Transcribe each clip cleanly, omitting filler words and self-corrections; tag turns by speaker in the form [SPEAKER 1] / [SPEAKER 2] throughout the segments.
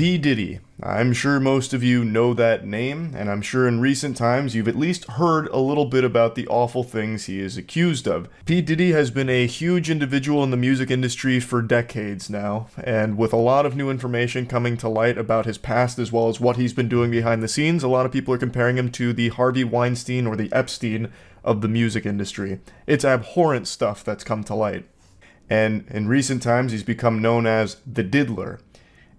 [SPEAKER 1] P. Diddy. I'm sure most of you know that name, and I'm sure in recent times you've at least heard a little bit about the awful things he is accused of. P. Diddy has been a huge individual in the music industry for decades now, and with a lot of new information coming to light about his past as well as what he's been doing behind the scenes, a lot of people are comparing him to the Harvey Weinstein or the Epstein of the music industry. It's abhorrent stuff that's come to light. And in recent times he's become known as the Diddler.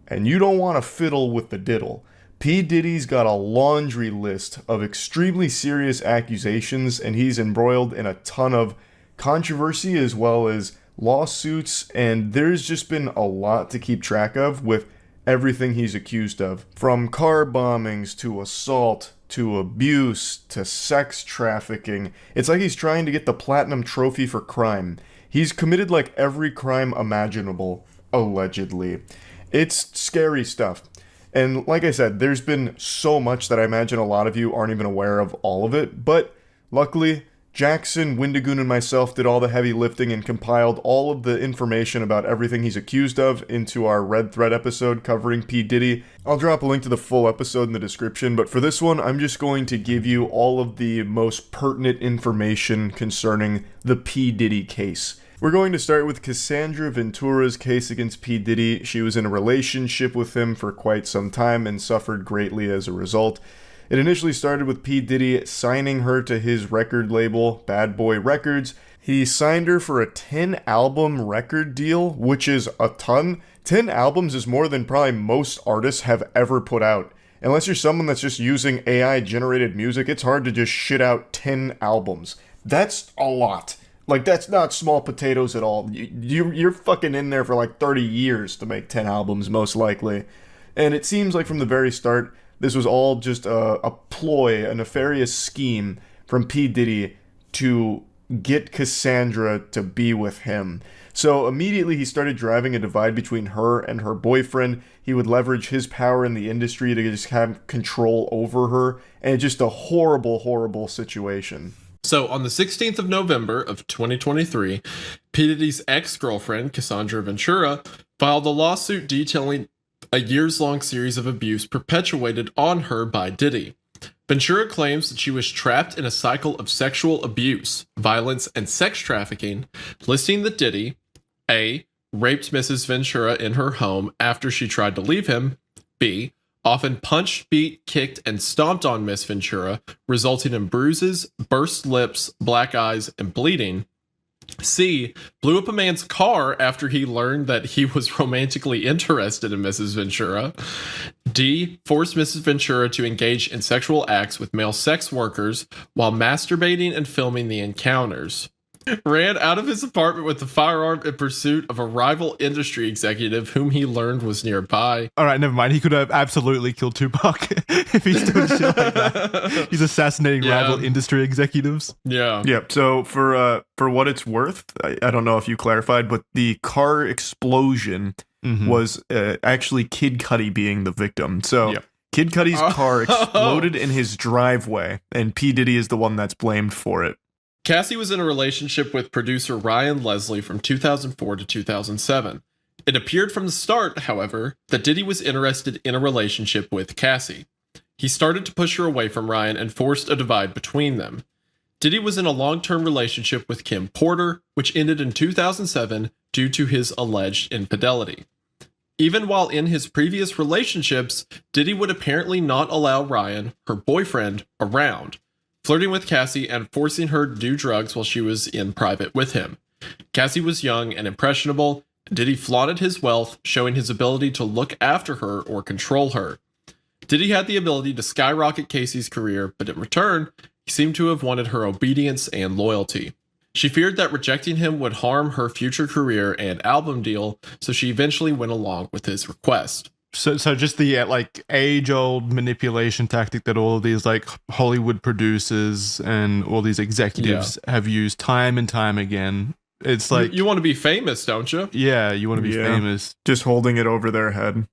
[SPEAKER 1] And you don't want to fiddle with the diddle. P. Diddy's got a laundry list of extremely serious accusations, and he's embroiled in a ton of controversy as well as lawsuits, and there's just been a lot to keep track of with everything he's accused of. From car bombings to assault to abuse to sex trafficking. It's like he's trying to get the platinum trophy for crime. He's committed like every crime imaginable, allegedly. It's scary stuff. And like I said, there's been so much that I imagine a lot of you aren't even aware of all of it. But luckily, Jackson, Windigoon, and myself did all the heavy lifting and compiled all of the information about everything he's accused of into our Red Thread episode covering P. Diddy. I'll drop a link to the full episode in the description, but for this one, I'm just going to give you all of the most pertinent information concerning the P. Diddy case. We're going to start with Cassandra Ventura's case against P. Diddy. She was in a relationship with him for quite some time and suffered greatly as a result. It initially started with P. Diddy signing her to his record label, Bad Boy Records. He signed her for a 10-album record deal, which is a ton. 10 albums is more than probably most artists have ever put out. Unless you're someone that's just using AI-generated music, it's hard to just shit out 10 albums. That's a lot. Like, that's not small potatoes at all. You're fucking in there for like 30 years to make 10 albums, most likely. And it seems like from the very start, this was all just a ploy, a nefarious scheme from P. Diddy to get Cassandra to be with him. So immediately he started driving a divide between her and her boyfriend. He would leverage his power in the industry to just have control over her. And it's just a horrible, horrible situation.
[SPEAKER 2] So on the 16th of November of 2023, P. Diddy's ex-girlfriend, Cassandra Ventura, filed a lawsuit detailing a years-long series of abuse perpetuated on her by Diddy. Ventura claims that she was trapped in a cycle of sexual abuse, violence, and sex trafficking, listing that Diddy, A, raped Mrs. Ventura in her home after she tried to leave him, B, often punched, beat, kicked, and stomped on Miss Ventura, resulting in bruises, burst lips, black eyes, and bleeding. C, blew up a man's car after he learned that he was romantically interested in Mrs. Ventura. D, forced Mrs. Ventura to engage in sexual acts with male sex workers while masturbating and filming the encounters. Ran out of his apartment with a firearm in pursuit of a rival industry executive whom he learned was nearby.
[SPEAKER 3] All right, never mind. He could have absolutely killed Tupac if he's doing shit like that. He's assassinating rival industry executives.
[SPEAKER 2] Yeah.
[SPEAKER 1] Yep. So for what it's worth, I don't know if you clarified, but the car explosion was actually Kid Cudi being the victim. So Kid Cudi's car exploded in his driveway, and P. Diddy is the one that's blamed for it.
[SPEAKER 2] Cassie was in a relationship with producer Ryan Leslie from 2004 to 2007. It appeared from the start, however, that Diddy was interested in a relationship with Cassie. He started to push her away from Ryan and forced a divide between them. Diddy was in a long-term relationship with Kim Porter, which ended in 2007 due to his alleged infidelity. Even while in his previous relationships, Diddy would apparently not allow Ryan, her boyfriend, around, flirting with Cassie and forcing her to do drugs while she was in private with him. Cassie was young and impressionable, and Diddy flaunted his wealth, showing his ability to look after her or control her. Diddy had the ability to skyrocket Cassie's career, but in return, he seemed to have wanted her obedience and loyalty. She feared that rejecting him would harm her future career and album deal, so she eventually went along with his request.
[SPEAKER 3] So just the like age-old manipulation tactic that all of these like Hollywood producers and all these executives have used time and time again. It's like
[SPEAKER 2] you want to be famous, don't you?
[SPEAKER 3] Yeah, you want to be famous.
[SPEAKER 1] Just holding it over their head.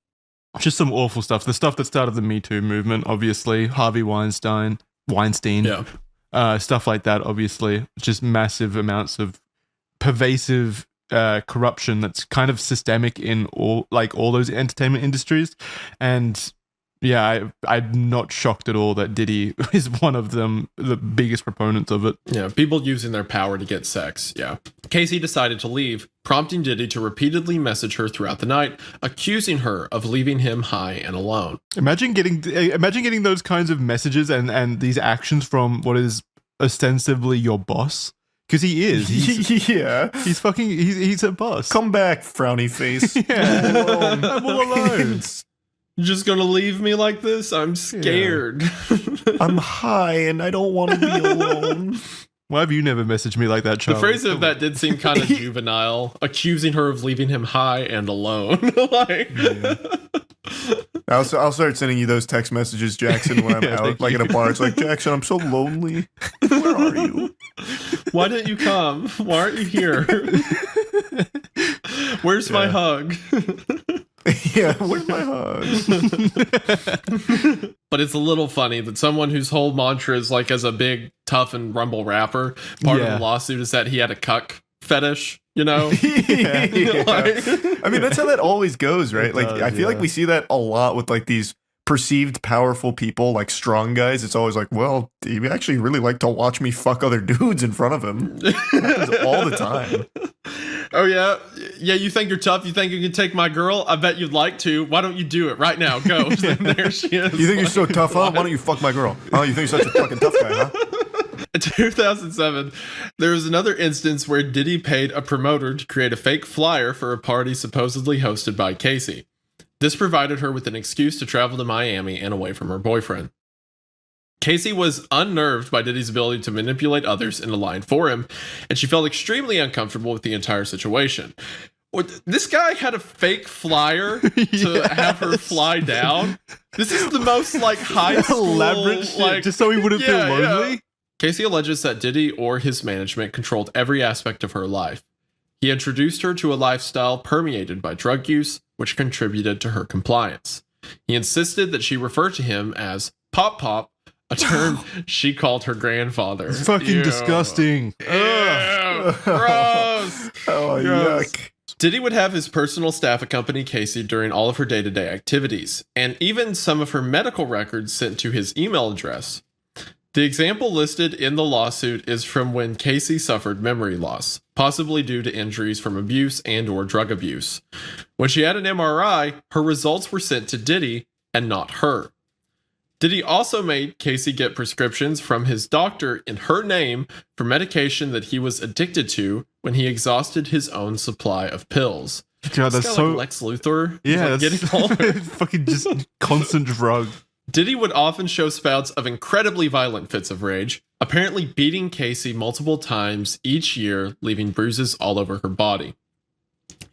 [SPEAKER 3] Just some awful stuff. The stuff that started the Me Too movement, obviously. Harvey Weinstein. Stuff like that, obviously. Just massive amounts of pervasive corruption that's kind of systemic in all those entertainment industries. And yeah, I'm not shocked at all that Diddy is one of them, the biggest proponents of it.
[SPEAKER 2] Yeah, people using their power to get sex. Yeah. Casey decided to leave, prompting Diddy to repeatedly message her throughout the night, accusing her of leaving him high and alone.
[SPEAKER 3] Imagine getting those kinds of messages and these actions from what is ostensibly your boss. Because he is. He's a boss.
[SPEAKER 1] Come back, frowny face.
[SPEAKER 3] Yeah. I'm all alone.
[SPEAKER 2] You're just gonna leave me like this? I'm scared.
[SPEAKER 1] Yeah. I'm high and I don't want to be alone.
[SPEAKER 3] Why have you never messaged me like that, Charlie?
[SPEAKER 2] The phrase of that did seem kind of juvenile, accusing her of leaving him high and alone.
[SPEAKER 1] I'll start sending you those text messages, Jackson, when I'm out, like at a bar. It's like, Jackson, I'm so lonely. Where are you?
[SPEAKER 2] Why didn't you come? Why aren't you here? Where's my hug?
[SPEAKER 1] Yeah, where's my hug?
[SPEAKER 2] But it's a little funny that someone whose whole mantra is like, as a big, tough and rumble rapper, part of the lawsuit is that he had a cuck fetish, you know?
[SPEAKER 1] Yeah.
[SPEAKER 2] Like,
[SPEAKER 1] I mean, that's how that always goes, right? Like, I feel like we see that a lot with like these perceived powerful people, like strong guys. It's always like, well, he actually really like to watch me fuck other dudes in front of him. All the time.
[SPEAKER 2] Oh, yeah? Yeah, you think you're tough? You think you can take my girl? I bet you'd like to. Why don't you do it right now? Go. And there she is.
[SPEAKER 1] You think you're so tough, huh? Why don't you fuck my girl? Oh, you think you're such a fucking tough guy, huh?
[SPEAKER 2] In 2007, there was another instance where Diddy paid a promoter to create a fake flyer for a party supposedly hosted by Casey. This provided her with an excuse to travel to Miami and away from her boyfriend. Casey was unnerved by Diddy's ability to manipulate others into lying for him, and she felt extremely uncomfortable with the entire situation. This guy had a fake flyer to have her fly down. This is the most like high school,
[SPEAKER 3] elaborate shit, just so he wouldn't feel lonely.
[SPEAKER 2] Yeah. Casey alleges that Diddy or his management controlled every aspect of her life. He introduced her to a lifestyle permeated by drug use, which contributed to her compliance. He insisted that she refer to him as Pop Pop, a term she called her grandfather.
[SPEAKER 3] It's fucking disgusting.
[SPEAKER 2] Ew, gross.
[SPEAKER 1] Oh,
[SPEAKER 2] Gross.
[SPEAKER 1] yuck.
[SPEAKER 2] Diddy would have his personal staff accompany Casey during all of her day-to-day activities, and even some of her medical records sent to his email address. The example listed in the lawsuit is from when Casey suffered memory loss, possibly due to injuries from abuse and/or drug abuse. When she had an MRI, her results were sent to Diddy and not her. Diddy also made Casey get prescriptions from his doctor in her name for medication that he was addicted to when he exhausted his own supply of pills.
[SPEAKER 3] God, that's so
[SPEAKER 2] like Lex Luthor.
[SPEAKER 3] Yeah,
[SPEAKER 2] like
[SPEAKER 3] that's
[SPEAKER 2] getting older.
[SPEAKER 3] fucking just constant drug.
[SPEAKER 2] Diddy would often show spouts of incredibly violent fits of rage, apparently beating Casey multiple times each year, leaving bruises all over her body.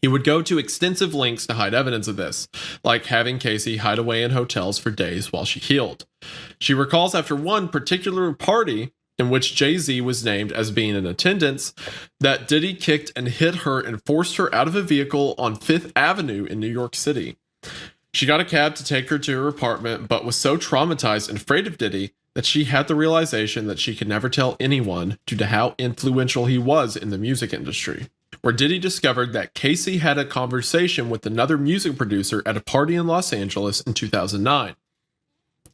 [SPEAKER 2] He would go to extensive lengths to hide evidence of this, like having Casey hide away in hotels for days while she healed. She recalls after one particular party, in which Jay-Z was named as being in attendance, that Diddy kicked and hit her and forced her out of a vehicle on 5th Avenue in New York City. She got a cab to take her to her apartment, but was so traumatized and afraid of Diddy that she had the realization that she could never tell anyone due to how influential he was in the music industry. Where Diddy discovered that Casey had a conversation with another music producer at a party in Los Angeles in 2009.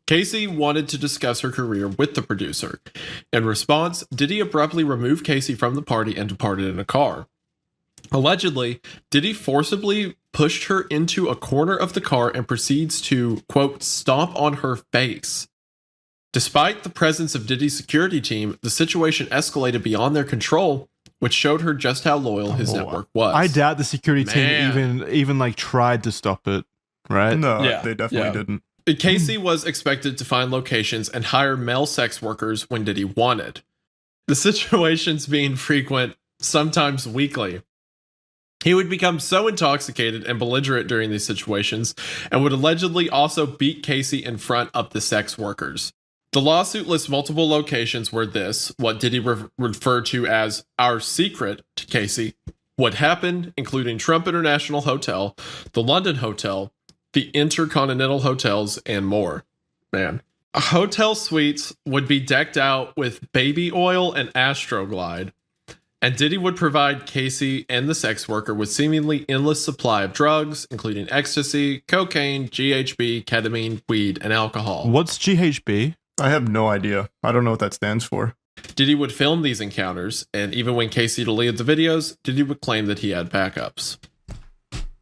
[SPEAKER 2] Casey wanted to discuss her career with the producer. In response, Diddy abruptly removed Casey from the party and departed in a car. Allegedly, Diddy forcibly pushed her into a corner of the car and proceeds to, quote, stomp on her face. Despite the presence of Diddy's security team, the situation escalated beyond their control, which showed her just how loyal his network was.
[SPEAKER 3] I doubt the security team even like tried to stop it, right?
[SPEAKER 1] No, they definitely didn't.
[SPEAKER 2] Casey was expected to find locations and hire male sex workers when Diddy wanted. The situations being frequent, sometimes weekly. He would become so intoxicated and belligerent during these situations and would allegedly also beat Casey in front of the sex workers. The lawsuit lists multiple locations where this, what Diddy referred to as our secret to Casey, would happen, including Trump International Hotel, the London Hotel, the Intercontinental Hotels, and more. Man. Hotel suites would be decked out with baby oil and Astroglide. And Diddy would provide Casey and the sex worker with seemingly endless supply of drugs, including ecstasy, cocaine, GHB, ketamine, weed, and alcohol.
[SPEAKER 3] What's GHB?
[SPEAKER 1] I have no idea. I don't know what that stands for.
[SPEAKER 2] Diddy would film these encounters, and even when Casey deleted the videos, Diddy would claim that he had backups.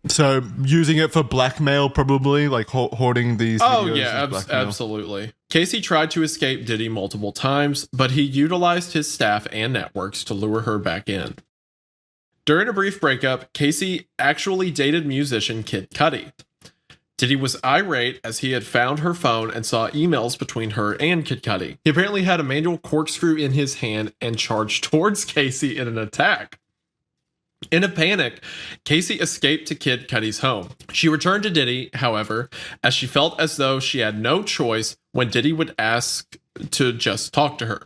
[SPEAKER 3] So using it for blackmail, probably, like hoarding these videos.
[SPEAKER 2] Oh, yeah, absolutely. Casey tried to escape Diddy multiple times, but he utilized his staff and networks to lure her back in. During a brief breakup, Casey actually dated musician Kid Cudi. Diddy was irate as he had found her phone and saw emails between her and Kid Cudi. He apparently had a manual corkscrew in his hand and charged towards Casey in an attack. In a panic, Casey escaped to Kid Cudi's home. She returned to Diddy, however, as she felt as though she had no choice when Diddy would ask to just talk to her.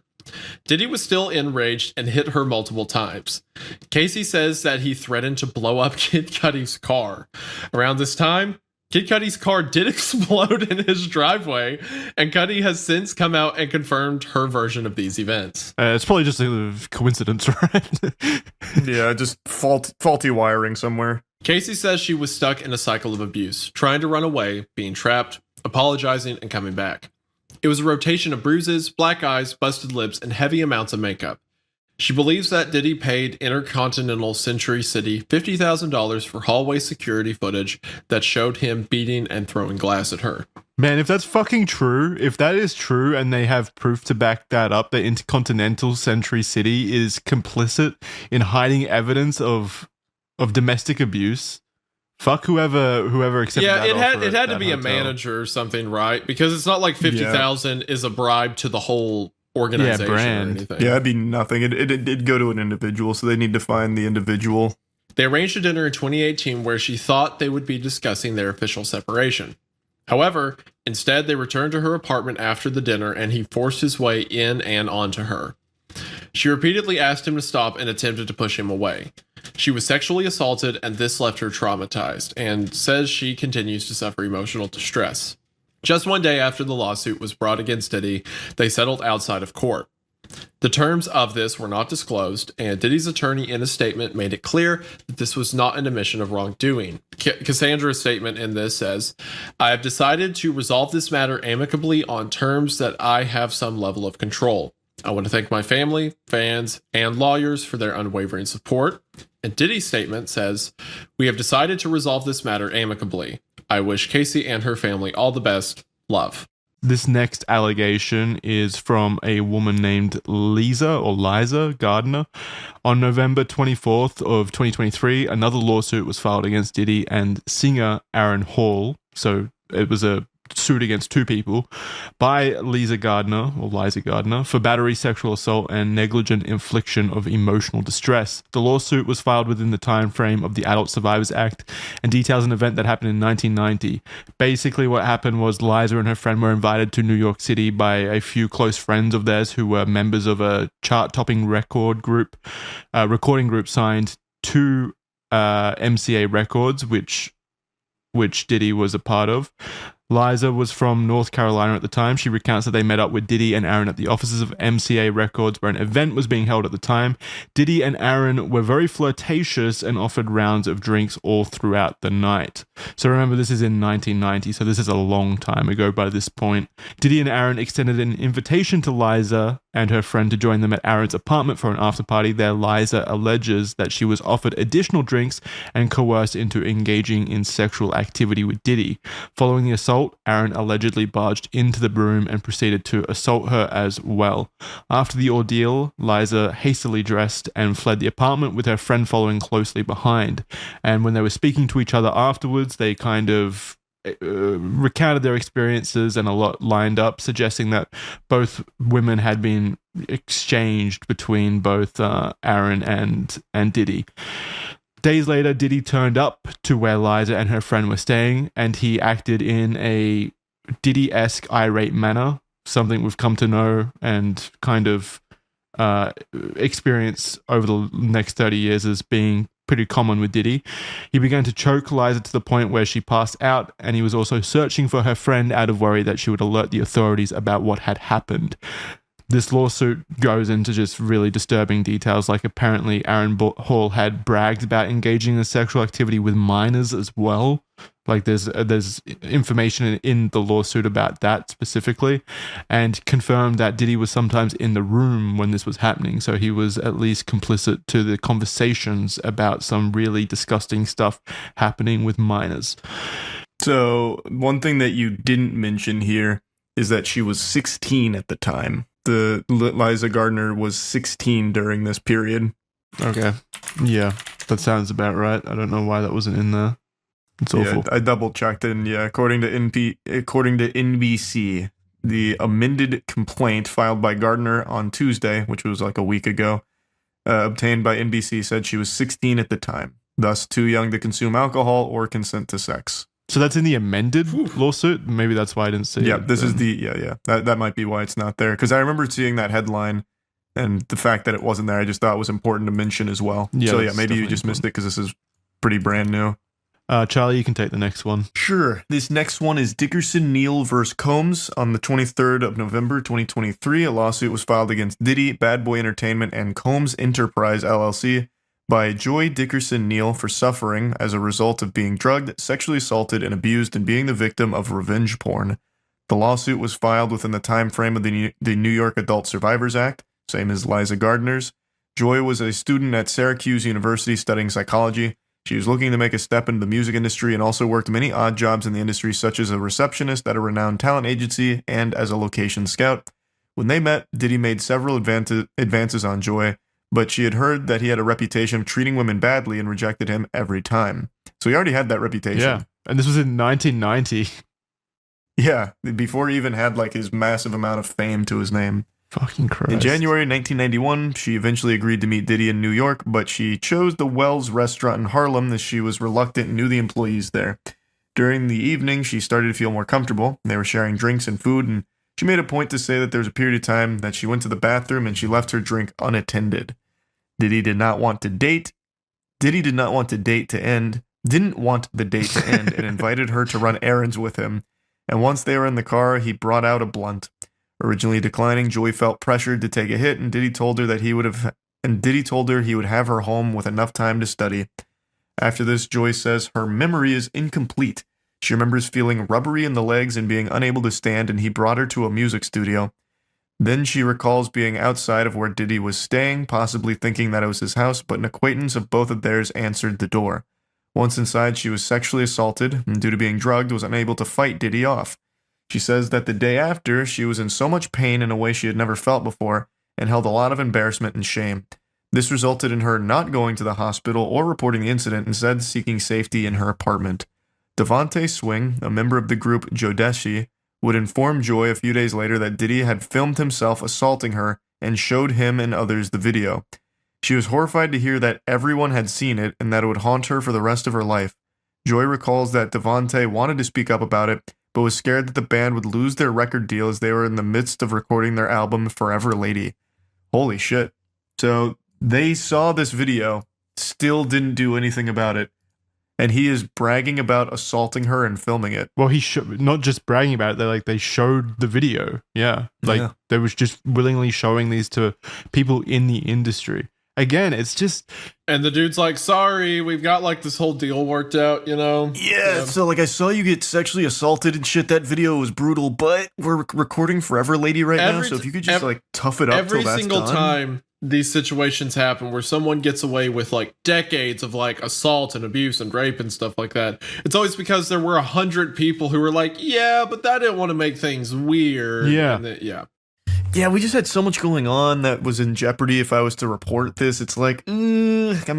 [SPEAKER 2] Diddy was still enraged and hit her multiple times. Casey says that he threatened to blow up Kid Cudi's car. Around this time, Kid Cudi's car did explode in his driveway, and Cudi has since come out and confirmed her version of these events.
[SPEAKER 3] It's probably just a coincidence, right?
[SPEAKER 1] Yeah, just faulty wiring somewhere.
[SPEAKER 2] Casey says she was stuck in a cycle of abuse, trying to run away, being trapped, apologizing, and coming back. It was a rotation of bruises, black eyes, busted lips, and heavy amounts of makeup. She believes that Diddy paid Intercontinental Century City $50,000 for hallway security footage that showed him beating and throwing glass at her.
[SPEAKER 3] Man, if that's fucking true, if that is true and they have proof to back that up, that Intercontinental Century City is complicit in hiding evidence of domestic abuse, fuck whoever accepted that offer
[SPEAKER 2] it had to
[SPEAKER 3] at
[SPEAKER 2] be a
[SPEAKER 3] hotel.
[SPEAKER 2] manager or something, right? Because it's not like 50,000 is a bribe to the whole organization or anything.
[SPEAKER 1] Yeah, it'd be nothing. It'd go to an individual, so they need to find the individual.
[SPEAKER 2] They arranged a dinner in 2018 where she thought they would be discussing their official separation. However, instead they returned to her apartment after the dinner and he forced his way in and onto her. She repeatedly asked him to stop and attempted to push him away. She was sexually assaulted and this left her traumatized, and says she continues to suffer emotional distress. Just one day after the lawsuit was brought against Diddy, they settled outside of court. The terms of this were not disclosed, and Diddy's attorney in a statement made it clear that this was not an admission of wrongdoing. Cassandra's statement in this says, "I have decided to resolve this matter amicably on terms that I have some level of control. I want to thank my family, fans, and lawyers for their unwavering support." And Diddy's statement says, "We have decided to resolve this matter amicably. I wish Casey and her family all the best. Love."
[SPEAKER 3] This next allegation is from a woman named Liza Gardner. On November 24th of 2023, another lawsuit was filed against Diddy and singer Aaron Hall. So it was a suit against two people by Liza Gardner for battery, sexual assault, and negligent infliction of emotional distress. The lawsuit was filed within the time frame of the Adult Survivors Act and details an event that happened in 1990. Basically, what happened was Liza and her friend were invited to New York City by a few close friends of theirs who were members of a chart-topping recording group signed to MCA Records, which Diddy was a part of. Liza was from North Carolina at the time. She recounts that they met up with Diddy and Aaron at the offices of MCA Records where an event was being held at the time. Diddy and Aaron were very flirtatious and offered rounds of drinks all throughout the night. So remember, this is in 1990, so this is a long time ago by this point. Diddy and Aaron extended an invitation to Liza and her friend to join them at Aaron's apartment for an after party. There, Liza alleges that she was offered additional drinks and coerced into engaging in sexual activity with Diddy. Following the assault, Aaron allegedly barged into the room and proceeded to assault her as well. After the ordeal, Liza hastily dressed and fled the apartment with her friend following closely behind. And when they were speaking to each other afterwards, they kind of recounted their experiences and a lot lined up, suggesting that both women had been exchanged between both Aaron and Diddy. Days later, Diddy turned up to where Liza and her friend were staying, and he acted in a Diddy-esque irate manner, something we've come to know and kind of experience over the next 30 years as being pretty common with Diddy. He began to choke Liza to the point where she passed out, and he was also searching for her friend out of worry that she would alert the authorities about what had happened. this lawsuit goes into just really disturbing details. Like apparently Aaron Hall had bragged about engaging in sexual activity with minors as well. Like there's information in the lawsuit about that specifically, and confirmed that Diddy was sometimes in the room when this was happening. So he was at least complicit to the conversations about some really disgusting stuff happening with minors.
[SPEAKER 1] So one thing that you didn't mention here is that she was 16 at the time. The Liza Gardner was 16 during this period.
[SPEAKER 3] Okay. Yeah, that sounds about right. I don't know why that wasn't in there. It's awful.
[SPEAKER 1] Yeah, I double checked it, and according to NBC, the amended complaint filed by Gardner on Tuesday, which was like a week ago, obtained by NBC, said she was 16 at the time, thus too young to consume alcohol or consent to sex.
[SPEAKER 3] So that's in the amended lawsuit? Maybe that's why I didn't see it.
[SPEAKER 1] Yeah, this is the That might be why it's not there, because I remember seeing that headline, and the fact that it wasn't there, I just thought was important to mention as well.
[SPEAKER 3] Yeah,
[SPEAKER 1] so maybe you just missed it because this is pretty brand new.
[SPEAKER 3] Charlie, you can take the next one.
[SPEAKER 1] Sure. This next one is Dickerson Neal versus Combs. On the 23rd of November 2023, a lawsuit was filed against Diddy, Bad Boy Entertainment, and Combs Enterprise LLC by Joy Dickerson Neal for suffering as a result of being drugged, sexually assaulted, and abused and being the victim of revenge porn. The lawsuit was filed within the time frame of the New York Adult Survivors Act, same as Liza Gardner's. Joy was a student at Syracuse University studying psychology. She was looking to make a step into the music industry and also worked many odd jobs in the industry, such as a receptionist at a renowned talent agency and as a location scout. When they met, Diddy made several advances on Joy, but she had heard that he had a reputation of treating women badly and rejected him every time. So he already had that reputation.
[SPEAKER 3] Yeah, and this was in 1990.
[SPEAKER 1] Yeah, before he even had like his massive amount of fame to his name.
[SPEAKER 3] Fucking Christ.
[SPEAKER 1] In January 1991, she eventually agreed to meet Diddy in New York, but she chose the Wells restaurant in Harlem as she was reluctant and knew the employees there. During the evening, she started to feel more comfortable. They were sharing drinks and food, and she made a point to say that there was a period of time that she went to the bathroom and she left her drink unattended. Diddy did not want the date to end, and invited her to run errands with him. And once they were in the car, he brought out a blunt. Originally declining, Joy felt pressured to take a hit, and Diddy told her he would have her home with enough time to study. After this, Joy says her memory is incomplete. She remembers feeling rubbery in the legs and being unable to stand, and he brought her to a music studio. Then she recalls being outside of where Diddy was staying, possibly thinking that it was his house, but an acquaintance of both of theirs answered the door. Once inside, she was sexually assaulted, and due to being drugged, was unable to fight Diddy off. She says that the day after, she was in so much pain in a way she had never felt before, and held a lot of embarrassment and shame. This resulted in her not going to the hospital or reporting the incident, instead seeking safety in her apartment. Devontae Swing, a member of the group Jodeshi, would inform Joy a few days later that Diddy had filmed himself assaulting her and showed him and others the video. She was horrified to hear that everyone had seen it and that it would haunt her for the rest of her life. Joy recalls that Devontae wanted to speak up about it, but was scared that the band would lose their record deal as they were in the midst of recording their album Forever Lady. Holy shit. So they saw this video, still didn't do anything about it, and he is bragging about assaulting her and filming it.
[SPEAKER 3] Well, not just bragging about it, they showed the video. Yeah. They was just willingly showing these to people in the industry. Again, it's just...
[SPEAKER 2] And the dude's like, sorry, we've got this whole deal worked out,
[SPEAKER 1] Yeah, so I saw you get sexually assaulted and shit. That video was brutal, but we're recording Forever Lady right now, so if you could just tough it up till that's done.
[SPEAKER 2] Every single time these situations happen where someone gets away with decades of assault and abuse and rape and stuff like that, it's always because there were 100 people who were like, yeah, but I didn't want to make things weird.
[SPEAKER 3] Yeah.
[SPEAKER 1] Yeah, we just had so much going on that was in jeopardy if I was to report this. It's is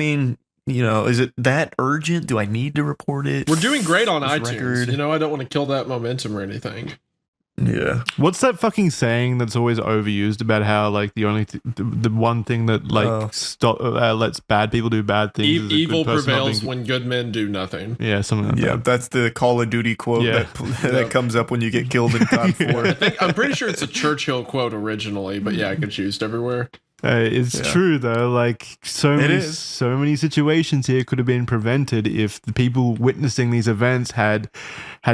[SPEAKER 1] it that urgent? Do I need to report it?
[SPEAKER 2] We're doing great on iTunes. Record? I don't want to kill that momentum or anything.
[SPEAKER 1] Yeah.
[SPEAKER 3] What's that fucking saying that's always overused about how the only the one thing that lets bad people do bad things is
[SPEAKER 2] evil prevails when good men do nothing.
[SPEAKER 3] Yeah, something like that.
[SPEAKER 1] Yeah, that's the Call of Duty quote that comes up when you get killed in COD 4.
[SPEAKER 2] I'm pretty sure it's a Churchill quote originally, but yeah, it gets used everywhere.
[SPEAKER 3] It's true though. Like so many situations here could have been prevented if the people witnessing these events had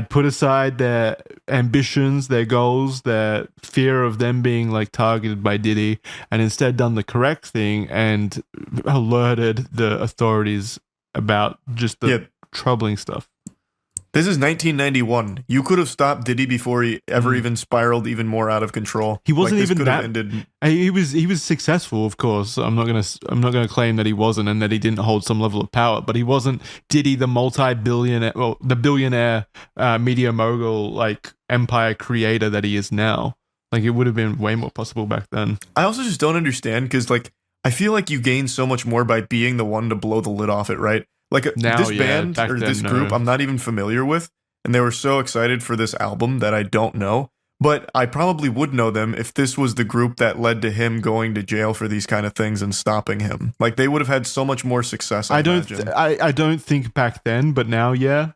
[SPEAKER 3] put aside their ambitions, their goals, their fear of them being like targeted by Diddy, and instead done the correct thing and alerted the authorities about just the troubling stuff.
[SPEAKER 1] This is 1991. You could have stopped Diddy before he ever even spiraled even more out of control.
[SPEAKER 3] He wasn't
[SPEAKER 1] this
[SPEAKER 3] even
[SPEAKER 1] could have
[SPEAKER 3] that.
[SPEAKER 1] ended.
[SPEAKER 3] He was successful, of course. I'm not gonna claim that he wasn't and that he didn't hold some level of power, but he wasn't Diddy, the multi-billionaire, well, the billionaire media mogul, like empire creator that he is now. Like it would have been way more possible back then.
[SPEAKER 1] I also just don't understand because like I feel like you gain so much more by being the one to blow the lid off it, right? Like this band or this group, I'm not even familiar with, and they were so excited for this album that I don't know. But I probably would know them if this was the group that led to him going to jail for these kind of things and stopping him. Like they would have had so much more success. I
[SPEAKER 3] don't think back then, but now, yeah.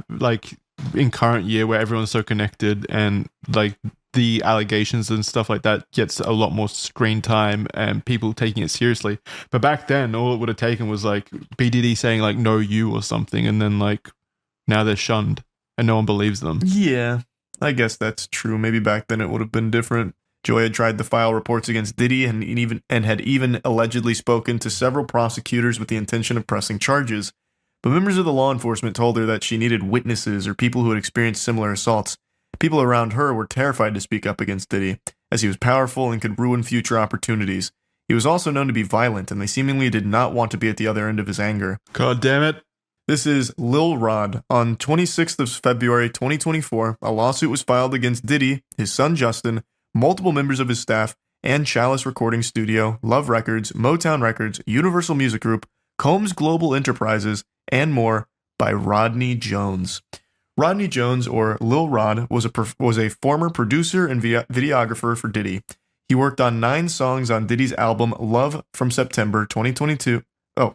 [SPEAKER 3] Like in current year where everyone's so connected and like the allegations and stuff like that gets a lot more screen time and people taking it seriously. But back then, all it would have taken was like P.Diddy saying like "no you" or something, and then like now they're shunned and no one believes them.
[SPEAKER 1] Yeah, I guess that's true. Maybe back then it would have been different. Joy had tried to file reports against Diddy and had even allegedly spoken to several prosecutors with the intention of pressing charges. But members of the law enforcement told her that she needed witnesses or people who had experienced similar assaults. People around her were terrified to speak up against Diddy, as he was powerful and could ruin future opportunities. He was also known to be violent, and they seemingly did not want to be at the other end of his anger.
[SPEAKER 3] God damn it.
[SPEAKER 1] This is Lil Rod. On 26th of February 2024, a lawsuit was filed against Diddy, his son Justin, multiple members of his staff, and Chalice Recording Studio, Love Records, Motown Records, Universal Music Group, Combs Global Enterprises, and more by Rodney Jones. Rodney Jones, or Lil Rod, was a former producer and videographer for Diddy. He worked on 9 songs on Diddy's album Love from September 2022. I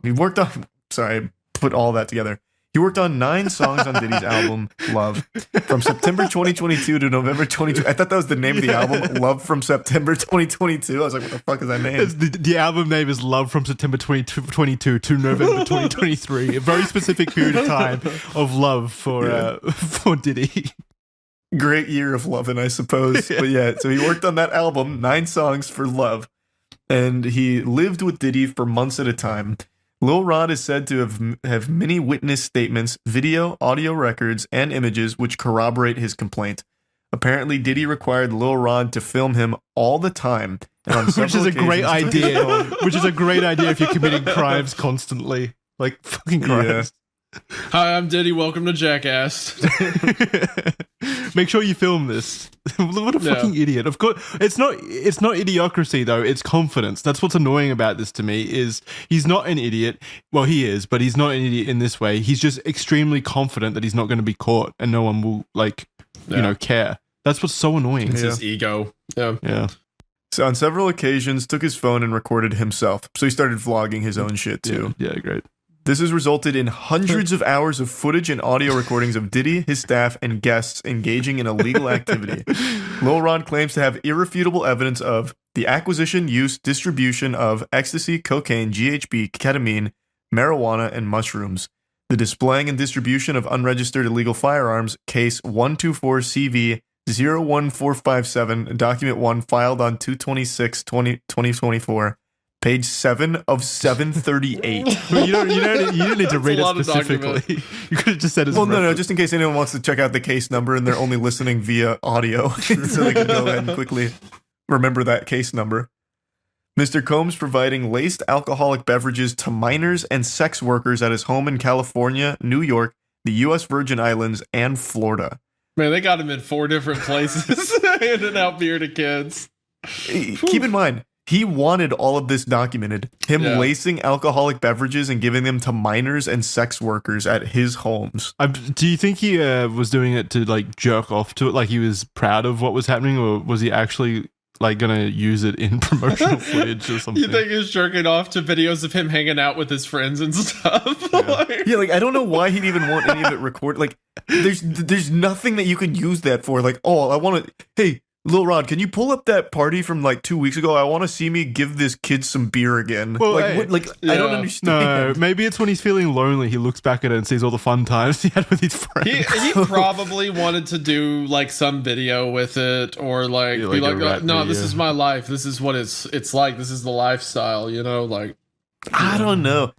[SPEAKER 1] put all that together. He worked on 9 songs on Diddy's album Love from September 2022 to November 2022. I thought that was the name of the album, Love from September 2022. I was like, what the fuck is that name?
[SPEAKER 3] The album name is Love from September 2022 to November 2023. A very specific period of time of love for Diddy.
[SPEAKER 1] Great year of loving, I suppose. But yeah, so he worked on that album, 9 songs for Love, and he lived with Diddy for months at a time. Lil Rod is said to have many witness statements, video, audio records, and images which corroborate his complaint. Apparently, Diddy required Lil Rod to film him all the time. And on
[SPEAKER 3] which is a great idea. Which is a great idea if you're committing crimes constantly. Like, fucking Christ.
[SPEAKER 2] Hi, I'm Diddy. Welcome to Jackass.
[SPEAKER 3] Make sure you film this. What a fucking idiot. Of course, it's not idiocracy though, it's confidence. That's what's annoying about this to me is he's not an idiot. Well, he is, but he's not an idiot in this way. He's just extremely confident that he's not going to be caught and no one will care. That's what's so annoying.
[SPEAKER 2] It's his ego. Yeah.
[SPEAKER 1] So on several occasions took his phone and recorded himself. So he started vlogging his own shit too.
[SPEAKER 3] Yeah, great.
[SPEAKER 1] This has resulted in hundreds of hours of footage and audio recordings of Diddy, his staff, and guests engaging in illegal activity. Lil Rod claims to have irrefutable evidence of the acquisition, use, distribution of ecstasy, cocaine, GHB, ketamine, marijuana, and mushrooms, the displaying and distribution of unregistered illegal firearms, case 124CV 01457, document 1 filed on 2/26/2024. Page 7 of 738.
[SPEAKER 3] You didn't need to read it specifically. You could have just said his
[SPEAKER 1] no, just in case anyone wants to check out the case number and they're only listening via audio, so they can go ahead and quickly remember that case number. Mr. Combs providing laced alcoholic beverages to minors and sex workers at his home in California, New York, the U.S. Virgin Islands, and Florida.
[SPEAKER 2] Man, they got him in 4 different places, handing out beer to kids.
[SPEAKER 1] Keep in mind, he wanted all of this documented. Him lacing alcoholic beverages and giving them to minors and sex workers at his homes.
[SPEAKER 3] Do you think he was doing it to like jerk off to it, like he was proud of what was happening, or was he actually like gonna use it in promotional footage or something?
[SPEAKER 2] You think he was jerking off to videos of him hanging out with his friends and stuff?
[SPEAKER 1] Yeah, like I don't know why he'd even want any of it recorded. Like, there's nothing that you could use that for. Like, oh, I want to. Hey, Lil Rod, can you pull up that party from like 2 weeks ago? I want to see me give this kid some beer again.
[SPEAKER 3] Well,
[SPEAKER 1] like,
[SPEAKER 3] hey,
[SPEAKER 1] what, like I don't
[SPEAKER 2] yeah.
[SPEAKER 1] understand.
[SPEAKER 3] No, maybe it's when he's feeling lonely. He looks back at it and sees all the fun times he had with his friends.
[SPEAKER 2] He probably wanted to do like some video with it, or like
[SPEAKER 3] Yeah,
[SPEAKER 2] be
[SPEAKER 3] like a
[SPEAKER 2] like,
[SPEAKER 3] rap
[SPEAKER 2] no, this
[SPEAKER 3] video.
[SPEAKER 2] is my life. This is what it's like. This is the lifestyle, you know, like.
[SPEAKER 1] I don't know.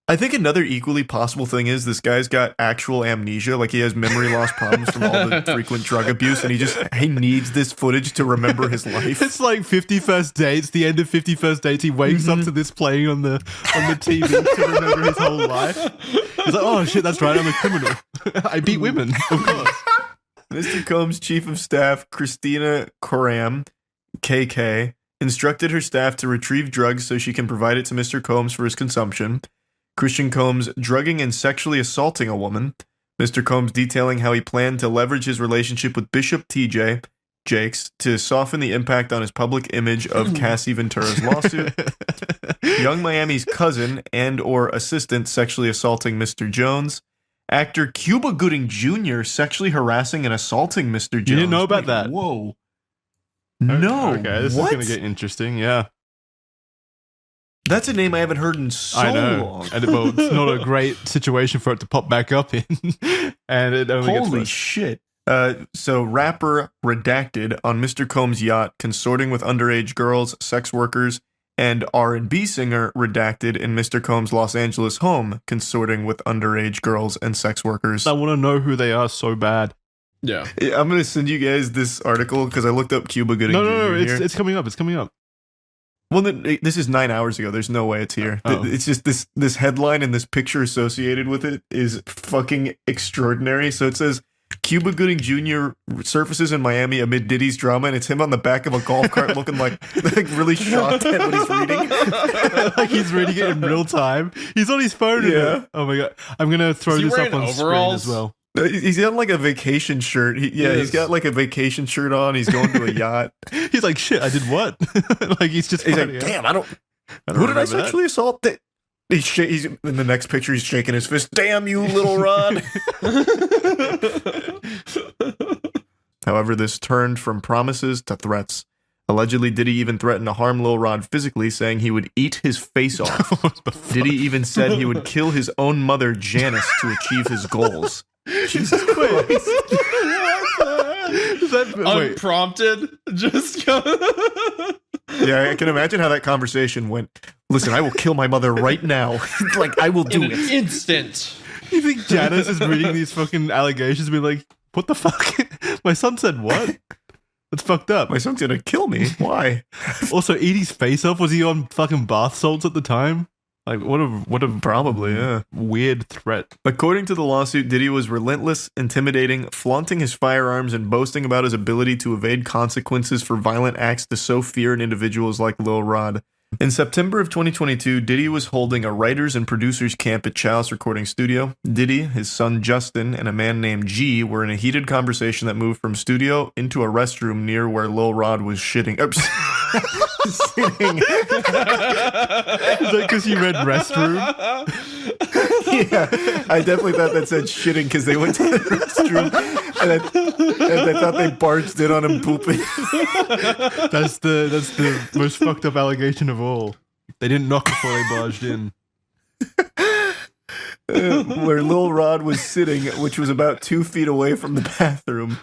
[SPEAKER 1] I think another equally possible thing is this guy's got actual amnesia, like he has memory loss problems from all the frequent drug abuse, and he needs this footage to remember his life.
[SPEAKER 3] It's like 50 First Dates, the end of 50 First Dates. He wakes up to this playing on the TV to remember his whole life. He's like, oh shit, that's right, I'm a criminal. I beat women, of course.
[SPEAKER 1] Mr. Combs' chief of staff, Christina Coram, KK, instructed her staff to retrieve drugs so she can provide it to Mr. Combs for his consumption. Christian Combs drugging and sexually assaulting a woman. Mr. Combs detailing how he planned to leverage his relationship with Bishop TJ Jakes to soften the impact on his public image of Cassie Ventura's lawsuit. Young Miami's cousin and or assistant sexually assaulting Mr. Jones. Actor Cuba Gooding Jr. sexually harassing and assaulting Mr. Jones.
[SPEAKER 3] You didn't know about
[SPEAKER 1] Wait,
[SPEAKER 3] that?
[SPEAKER 1] Whoa. No.
[SPEAKER 3] Okay, this
[SPEAKER 1] what?
[SPEAKER 3] is going to get interesting, yeah.
[SPEAKER 1] That's a name I haven't heard in so
[SPEAKER 3] I know.
[SPEAKER 1] long.
[SPEAKER 3] And, well, it's not a great situation for it to pop back up in. And it only gets
[SPEAKER 1] Holy
[SPEAKER 3] worse.
[SPEAKER 1] shit. So rapper Redacted on Mr. Combs' yacht consorting with underage girls, sex workers, and R&B singer Redacted in Mr. Combs' Los Angeles home consorting with underage girls and sex workers.
[SPEAKER 3] I want to know who they are so bad.
[SPEAKER 2] Yeah.
[SPEAKER 1] I'm going to send you guys this article because I looked up Cuba Gooding
[SPEAKER 3] No,
[SPEAKER 1] Jr. here.
[SPEAKER 3] it's coming up. It's coming up.
[SPEAKER 1] Well, this is 9 hours ago. There's no way it's here.
[SPEAKER 3] Oh.
[SPEAKER 1] It's just this headline and this picture associated with it is fucking extraordinary. So it says, Cuba Gooding Jr. surfaces in Miami amid Diddy's drama, and it's him on the back of a golf cart looking like really shocked at what he's reading.
[SPEAKER 3] Like he's reading it in real time. He's on his phone.
[SPEAKER 1] Yeah.
[SPEAKER 3] Oh my god. I'm going to throw
[SPEAKER 2] Is he
[SPEAKER 3] this up
[SPEAKER 2] wearing
[SPEAKER 3] on screen
[SPEAKER 2] overalls?
[SPEAKER 3] as well.
[SPEAKER 1] He's got like a vacation shirt. He's
[SPEAKER 2] Yes.
[SPEAKER 1] got like a vacation shirt on. He's going to a yacht.
[SPEAKER 3] He's like, shit, I did what? Like he's just
[SPEAKER 1] He's
[SPEAKER 3] finding
[SPEAKER 1] like,
[SPEAKER 3] out.
[SPEAKER 1] damn, I don't
[SPEAKER 3] I don't
[SPEAKER 1] who did I
[SPEAKER 3] remember that.
[SPEAKER 1] sexually assault? He's in the next picture. He's shaking his fist. Damn you, little Rod. However, this turned from promises to threats. Allegedly, Diddy even threatened to harm Lil Rod physically, saying he would eat his face off. Diddy even said he would kill his own mother, Janice, to achieve his goals. Jesus Christ.
[SPEAKER 3] Is that, wait,
[SPEAKER 2] Unprompted. Just go.
[SPEAKER 1] Yeah, I can imagine how that conversation went. Listen, I will kill my mother right now. Like, I will do
[SPEAKER 2] In an
[SPEAKER 1] it.
[SPEAKER 2] instant.
[SPEAKER 3] you think Janice is reading these fucking allegations and be like, what the fuck? My son said what? That's fucked up.
[SPEAKER 1] My son's gonna kill me. Why?
[SPEAKER 3] Also, eat his face off. Was he on fucking bath salts at the time? Like, what a
[SPEAKER 1] Probably, yeah.
[SPEAKER 3] weird threat.
[SPEAKER 1] According to the lawsuit, Diddy was relentless, intimidating, flaunting his firearms, and boasting about his ability to evade consequences for violent acts to sow fear in individuals like Lil Rod. In September of 2022, Diddy was holding a writers and producers camp at Chalice Recording Studio. Diddy, his son Justin, and a man named G were in a heated conversation that moved from studio into a restroom near where Lil Rod was shitting. Sitting.
[SPEAKER 3] Is that because you read restroom?
[SPEAKER 1] Yeah, I definitely thought that said shitting because they went to the restroom and I thought they barged in on him pooping.
[SPEAKER 3] That's the most fucked up allegation of all. They didn't knock before they barged in.
[SPEAKER 1] Where Lil Rod was sitting, which was about 2 feet away from the bathroom.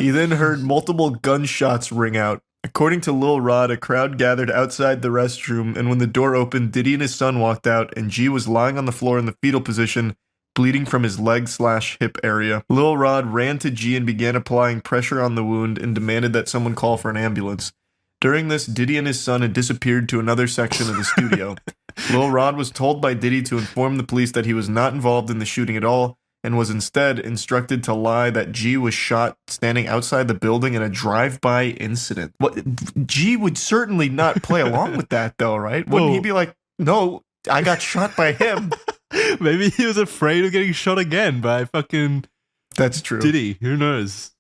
[SPEAKER 1] He then heard multiple gunshots ring out. According to Lil Rod, a crowd gathered outside the restroom, and when the door opened, Diddy and his son walked out, and G was lying on the floor in the fetal position, bleeding from his leg/hip area. Lil Rod ran to G and began applying pressure on the wound and demanded that someone call for an ambulance. During this, Diddy and his son had disappeared to another section of the studio. Lil Rod was told by Diddy to inform the police that he was not involved in the shooting at all, and was instead instructed to lie that G was shot standing outside the building in a drive-by incident. What? G would certainly not play along with that, though, right? Wouldn't he
[SPEAKER 3] Whoa.
[SPEAKER 1] be like, no, I got shot by him?
[SPEAKER 3] Maybe he was afraid of getting shot again by fucking
[SPEAKER 1] That's true.
[SPEAKER 3] Diddy. Who knows?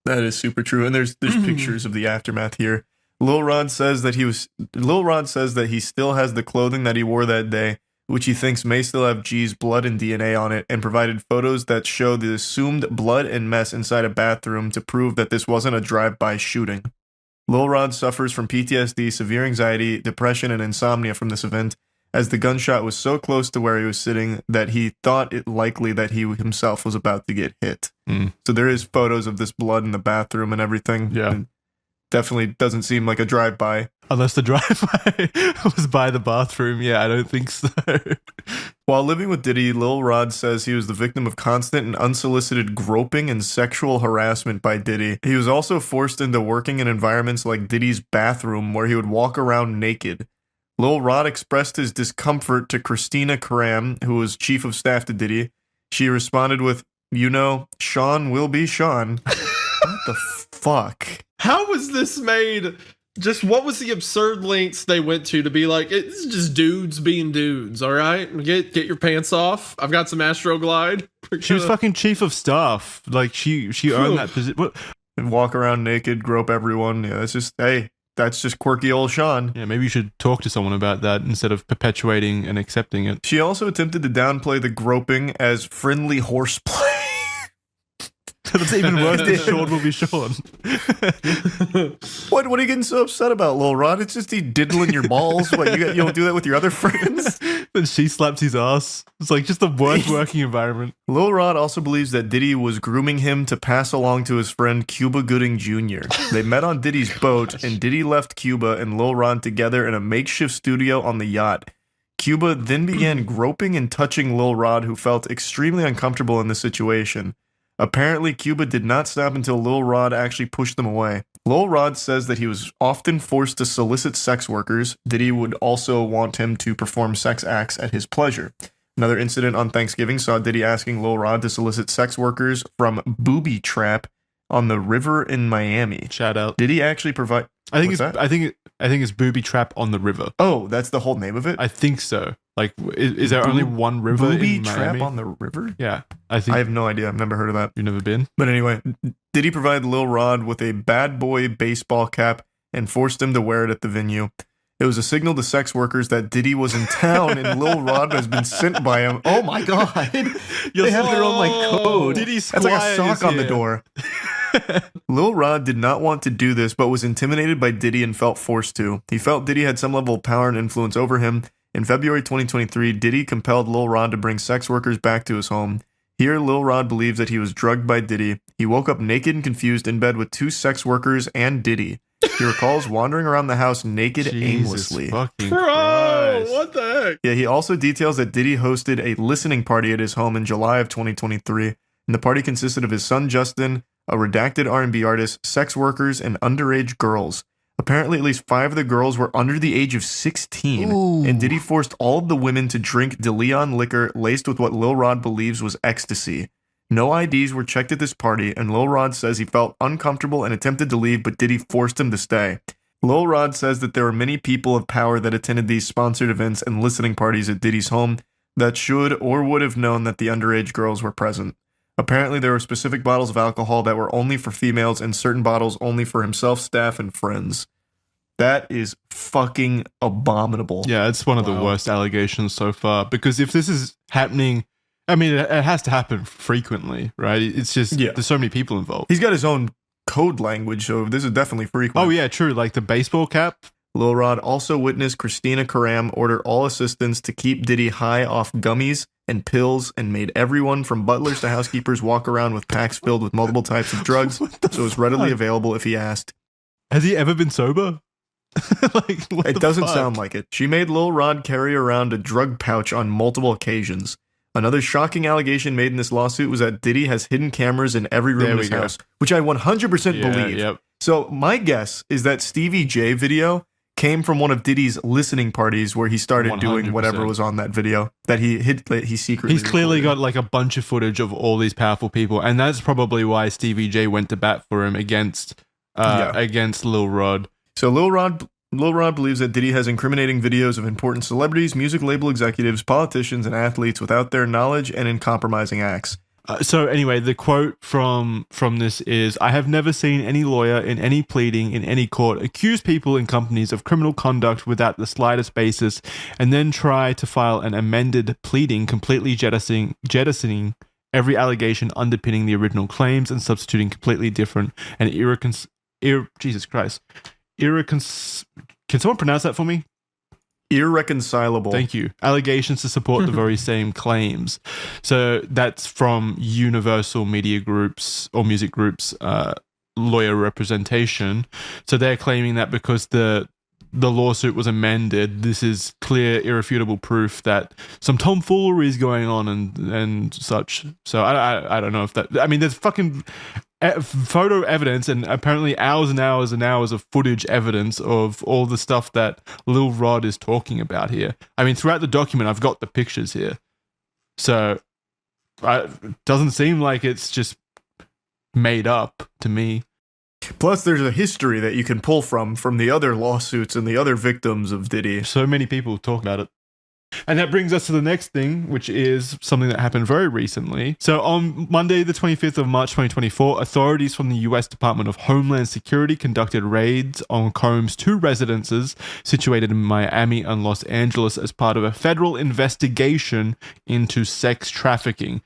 [SPEAKER 1] That is super true. And there's pictures of the aftermath here. Lil Rod says that he still has the clothing that he wore that day, which he thinks may still have G's blood and DNA on it, and provided photos that show the assumed blood and mess inside a bathroom to prove that this wasn't a drive-by shooting. Lil Rod suffers from PTSD, severe anxiety, depression, and insomnia from this event, as the gunshot was so close to where he was sitting that he thought it likely that he himself was about to get hit. So there is photos of this blood in the bathroom and everything.
[SPEAKER 3] Yeah.
[SPEAKER 1] And definitely doesn't seem like a drive-by.
[SPEAKER 3] Unless the drive-by was by the bathroom. Yeah, I don't think so.
[SPEAKER 1] While living with Diddy, Lil Rod says he was the victim of constant and unsolicited groping and sexual harassment by Diddy. He was also forced into working in environments like Diddy's bathroom, where he would walk around naked. Lil Rod expressed his discomfort to Christina Karam, who was chief of staff to Diddy. She responded with, "You know, Sean will be Sean." What the fuck?
[SPEAKER 2] How was this made? Just what was the absurd lengths they went to be like, it's just dudes being dudes, all right? Get your pants off. I've got some Astroglide.
[SPEAKER 3] She was fucking chief of staff. Like, she earned that position.
[SPEAKER 1] And walk around naked, grope everyone. Yeah, that's just quirky old Sean.
[SPEAKER 3] Yeah, maybe you should talk to someone about that instead of perpetuating and accepting it.
[SPEAKER 1] She also attempted to downplay the groping as friendly horseplay.
[SPEAKER 3] That's even worse than Sean will be Sean.
[SPEAKER 1] What are you getting so upset about, Lil Rod? It's just he diddling your balls. What, you don't do that with your other friends?
[SPEAKER 3] Then she slaps his ass. It's like just the worst working environment.
[SPEAKER 1] Lil Rod also believes that Diddy was grooming him to pass along to his friend Cuba Gooding Jr. They met on Diddy's boat, and Diddy left Cuba and Lil Rod together in a makeshift studio on the yacht. Cuba then began groping and touching Lil Rod, who felt extremely uncomfortable in the situation. Apparently, Cuba did not stop until Lil Rod actually pushed them away. Lil Rod says that he was often forced to solicit sex workers. Diddy would also want him to perform sex acts at his pleasure. Another incident on Thanksgiving saw Diddy asking Lil Rod to solicit sex workers from Booby Trap on the river in Miami.
[SPEAKER 3] Shout out.
[SPEAKER 1] Did he actually provide...
[SPEAKER 3] I think it's Booby Trap on the river.
[SPEAKER 1] Oh, that's the whole name of it?
[SPEAKER 3] I think so. Like, is there only one river
[SPEAKER 1] Booby
[SPEAKER 3] in
[SPEAKER 1] Trap
[SPEAKER 3] Miami?
[SPEAKER 1] on the river?
[SPEAKER 3] Yeah, I think.
[SPEAKER 1] I have no idea. I've never heard of that.
[SPEAKER 3] You've never been?
[SPEAKER 1] But anyway, Diddy provided Lil Rod with a bad boy baseball cap and forced him to wear it at the venue. It was a signal to sex workers that Diddy was in town and Lil Rod has been sent by him. Oh my god. They have their own like code.
[SPEAKER 3] Diddy's
[SPEAKER 1] That's like a sock on the door. Lil Rod did not want to do this, but was intimidated by Diddy and felt forced to. He felt Diddy had some level of power and influence over him. In February 2023, Diddy compelled Lil Rod to bring sex workers back to his home. Here, Lil Rod believes that he was drugged by Diddy. He woke up naked and confused in bed with 2 sex workers and Diddy. He recalls wandering around the house naked aimlessly.
[SPEAKER 3] Fucking
[SPEAKER 2] Bro,
[SPEAKER 3] Christ.
[SPEAKER 2] what the heck?
[SPEAKER 1] Yeah, he also details that Diddy hosted a listening party at his home in July of 2023, and the party consisted of his son Justin, a redacted R&B artist, sex workers, and underage girls. Apparently, at least 5 of the girls were under the age of 16, and Diddy forced all of the women to drink DeLeon liquor laced with what Lil Rod believes was ecstasy. No IDs were checked at this party, and Lil Rod says he felt uncomfortable and attempted to leave, but Diddy forced him to stay. Lil Rod says that there were many people of power that attended these sponsored events and listening parties at Diddy's home that should or would have known that the underage girls were present. Apparently, there were specific bottles of alcohol that were only for females and certain bottles only for himself, staff, and friends. That is fucking abominable.
[SPEAKER 3] Yeah, it's one of the worst allegations so far. Because if this is happening, I mean, it has to happen frequently, right? It's just, there's so many people involved.
[SPEAKER 1] He's got his own code language, so this is definitely frequent.
[SPEAKER 3] Oh, yeah, true. Like the baseball cap.
[SPEAKER 1] Lil Rod also witnessed Christina Karam order all assistants to keep Diddy high off gummies and pills and made everyone from butlers to housekeepers walk around with packs filled with multiple types of drugs, so it was readily available if he asked.
[SPEAKER 3] Has he ever been sober?
[SPEAKER 1] It doesn't sound like it. She made Lil Rod carry around a drug pouch on multiple occasions. Another shocking allegation made in this lawsuit was that Diddy has hidden cameras in every room in his house, which I 100% believe.
[SPEAKER 3] Yep.
[SPEAKER 1] So my guess is that Stevie J video came from one of Diddy's listening parties where he started doing whatever was on that video that he secretly.
[SPEAKER 3] He's clearly
[SPEAKER 1] recorded.
[SPEAKER 3] got like a bunch of footage of all these powerful people, and that's probably why Stevie J went to bat for him against Lil Rod.
[SPEAKER 1] So Lil Rod believes that Diddy has incriminating videos of important celebrities, music label executives, politicians, and athletes without their knowledge and in compromising acts.
[SPEAKER 3] So anyway, the quote from this is, "I have never seen any lawyer in any pleading in any court accuse people in companies of criminal conduct without the slightest basis, and then try to file an amended pleading completely jettisoning every allegation underpinning the original claims and substituting completely different and Jesus Christ, can someone pronounce that for me?
[SPEAKER 1] Irreconcilable.
[SPEAKER 3] Thank you. Allegations to support the very same claims." So that's from Universal Media Group's or Music Group's lawyer representation. So they're claiming that because the lawsuit was amended, this is clear, irrefutable proof that some tomfoolery is going on and such. So I don't know if that. I mean, there's fucking photo evidence and apparently hours and hours and hours of footage evidence of all the stuff that Lil Rod is talking about here. I mean, throughout the document, I've got the pictures here. So it doesn't seem like it's just made up to me.
[SPEAKER 1] Plus, there's a history that you can pull from the other lawsuits and the other victims of Diddy.
[SPEAKER 3] So many people talk about it. And that brings us to the next thing, which is something that happened very recently. So on Monday, the 25th of March, 2024, authorities from the US Department of Homeland Security conducted raids on Combs' two residences situated in Miami and Los Angeles as part of a federal investigation into sex trafficking.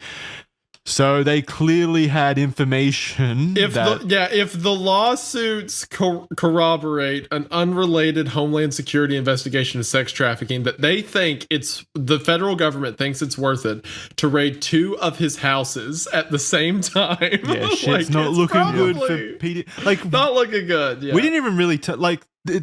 [SPEAKER 3] So they clearly had information.
[SPEAKER 2] If the lawsuits corroborate an unrelated Homeland Security investigation of sex trafficking, that they think the federal government thinks it's worth it to raid two of his houses at the same time.
[SPEAKER 3] Yeah, shit's not looking good for P.Diddy. Like,
[SPEAKER 2] not looking good. Yeah.
[SPEAKER 3] We didn't even really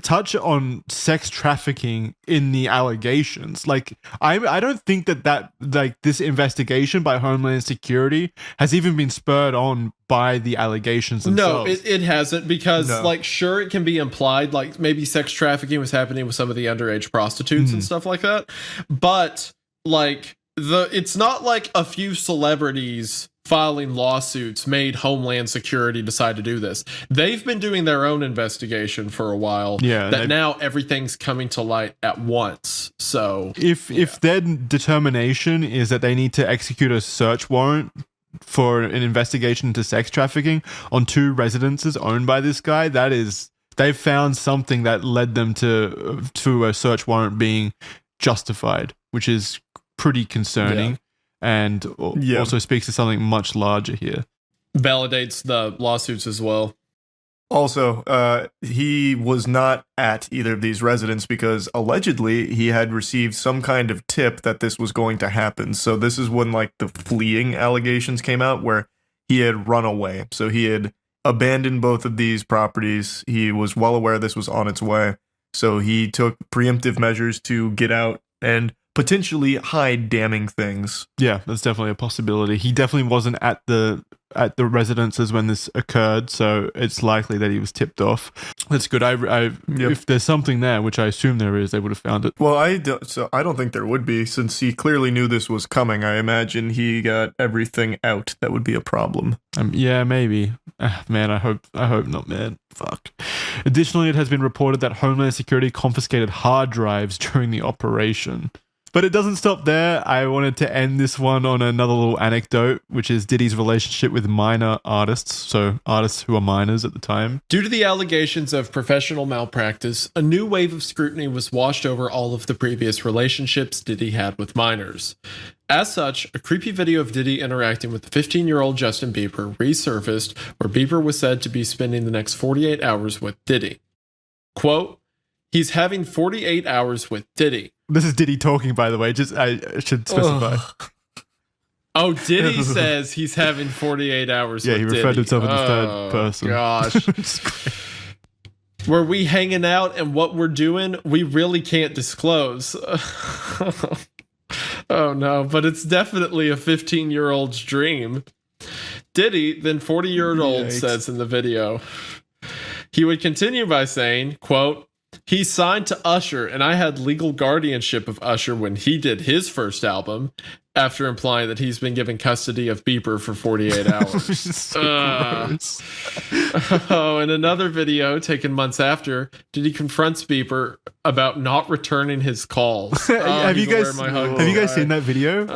[SPEAKER 3] touch on sex trafficking in the allegations. Like, I don't think that like this investigation by Homeland Security has even been spurred on by the allegations themselves.
[SPEAKER 2] No, it hasn't, because like, sure, it can be implied, like maybe sex trafficking was happening with some of the underage prostitutes and stuff like that, but like it's not like a few celebrities filing lawsuits made Homeland Security decide to do this. They've been doing their own investigation for a while.
[SPEAKER 3] Yeah,
[SPEAKER 2] that now everything's coming to light at once. So
[SPEAKER 3] if their determination is that they need to execute a search warrant for an investigation into sex trafficking on two residences owned by this guy, that is, they've found something that led them to a search warrant being justified, which is pretty concerning.
[SPEAKER 2] Yeah.
[SPEAKER 3] And also speaks to something much larger here.
[SPEAKER 2] Validates the lawsuits as well.
[SPEAKER 1] Also, he was not at either of these residences because allegedly he had received some kind of tip that this was going to happen. So this is when like the fleeing allegations came out, where he had run away. So he had abandoned both of these properties. He was well aware this was on its way. So he took preemptive measures to get out and potentially hide damning things.
[SPEAKER 3] Yeah, that's definitely a possibility. He definitely wasn't at the residences when this occurred, so it's likely that he was tipped off. That's good. If there's something there, which I assume there is, they would have found it.
[SPEAKER 1] Well, I don't think there would be, since he clearly knew this was coming. I imagine he got everything out that would be a problem.
[SPEAKER 3] Yeah, maybe. Man, I hope not, man. Fuck. Additionally, it has been reported that Homeland Security confiscated hard drives during the operation. But it doesn't stop there. I wanted to end this one on another little anecdote, which is Diddy's relationship with minor artists, so artists who are minors at the time.
[SPEAKER 2] Due to the allegations of professional malpractice, a new wave of scrutiny was washed over all of the previous relationships Diddy had with minors. As such, a creepy video of Diddy interacting with 15-year-old Justin Bieber resurfaced, where Bieber was said to be spending the next 48 hours with Diddy. Quote, "He's having 48 hours with Diddy."
[SPEAKER 3] This is Diddy talking, by the way. Just I should specify.
[SPEAKER 2] Oh, Diddy says he's having 48 hours with Diddy.
[SPEAKER 3] Yeah, he referred to himself in the third person.
[SPEAKER 2] Gosh. Were we hanging out and what we're doing, we really can't disclose. Oh no, but it's definitely a 15-year-old's dream. Diddy, then 40-year-old, says in the video. He would continue by saying, quote, "He signed to Usher, and I had legal guardianship of Usher when he did his first album. after implying that he's been given custody of Bieber for 48 hours.
[SPEAKER 3] So gross.
[SPEAKER 2] Oh, in another video taken months after, Diddy confronts Bieber about not returning his calls.
[SPEAKER 3] Have you guys seen that video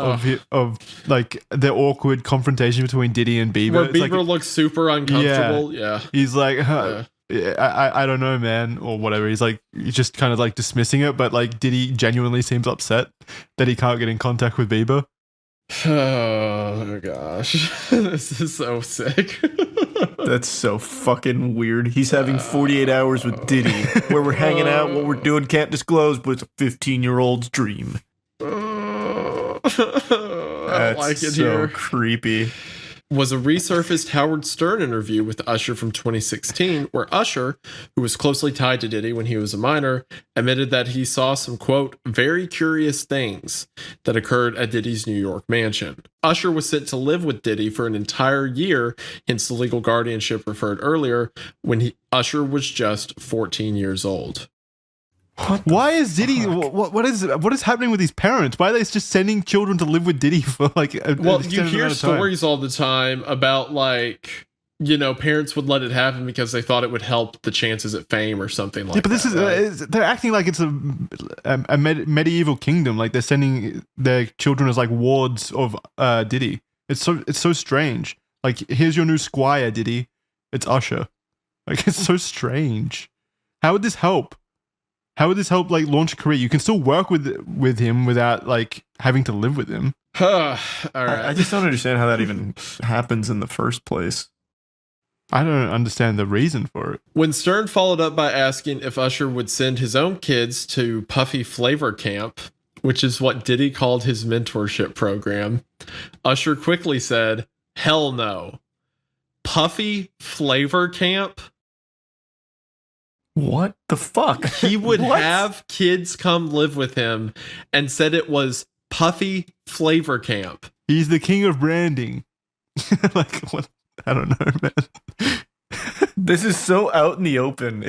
[SPEAKER 3] of like the awkward confrontation between Diddy and Bieber?
[SPEAKER 2] Where
[SPEAKER 3] It's
[SPEAKER 2] Bieber
[SPEAKER 3] like,
[SPEAKER 2] looks super uncomfortable. Yeah.
[SPEAKER 3] he's like, I don't know, man, or whatever. He's just kind of like dismissing it, but like Diddy genuinely seems upset that he can't get in contact with Bieber.
[SPEAKER 2] Oh gosh, this is so sick.
[SPEAKER 1] That's so fucking weird. He's having 48 hours with Diddy, where we're hanging out, what we're doing can't disclose, but it's a 15-year-old's dream.
[SPEAKER 2] I
[SPEAKER 1] That's
[SPEAKER 2] like it
[SPEAKER 1] so
[SPEAKER 2] here.
[SPEAKER 1] creepy.
[SPEAKER 2] Was a resurfaced Howard Stern interview with Usher from 2016, where Usher, who was closely tied to Diddy when he was a minor, admitted that he saw some, quote, very curious things that occurred at Diddy's New York mansion. Usher was sent to live with Diddy for an entire year, hence the legal guardianship referred earlier, when Usher was just 14 years old.
[SPEAKER 3] Why is Diddy? What is happening with his parents? Why are they just sending children to live with Diddy for like?
[SPEAKER 2] Well, you hear stories all the time about like, parents would let it happen because they thought it would help the chances at fame or something like that.
[SPEAKER 3] Yeah, but this is they're acting like it's a medieval kingdom. Like they're sending their children as like wards of Diddy. It's so strange. Like, here's your new squire, Diddy. It's Usher. Like, it's so strange. How would this help? How would this help, like, launch a career? You can still work with him without, like, having to live with him.
[SPEAKER 2] All right.
[SPEAKER 1] I just don't understand how that even happens in the first place.
[SPEAKER 3] I don't understand the reason for it.
[SPEAKER 2] When Stern followed up by asking if Usher would send his own kids to Puffy Flavor Camp, which is what Diddy called his mentorship program, Usher quickly said, hell no. Puffy Flavor Camp?
[SPEAKER 1] What the fuck?
[SPEAKER 2] He would have kids come live with him and said it was Puffy Flavor Camp.
[SPEAKER 3] He's the king of branding. Like, what? I don't know, man.
[SPEAKER 1] This is so out in the open.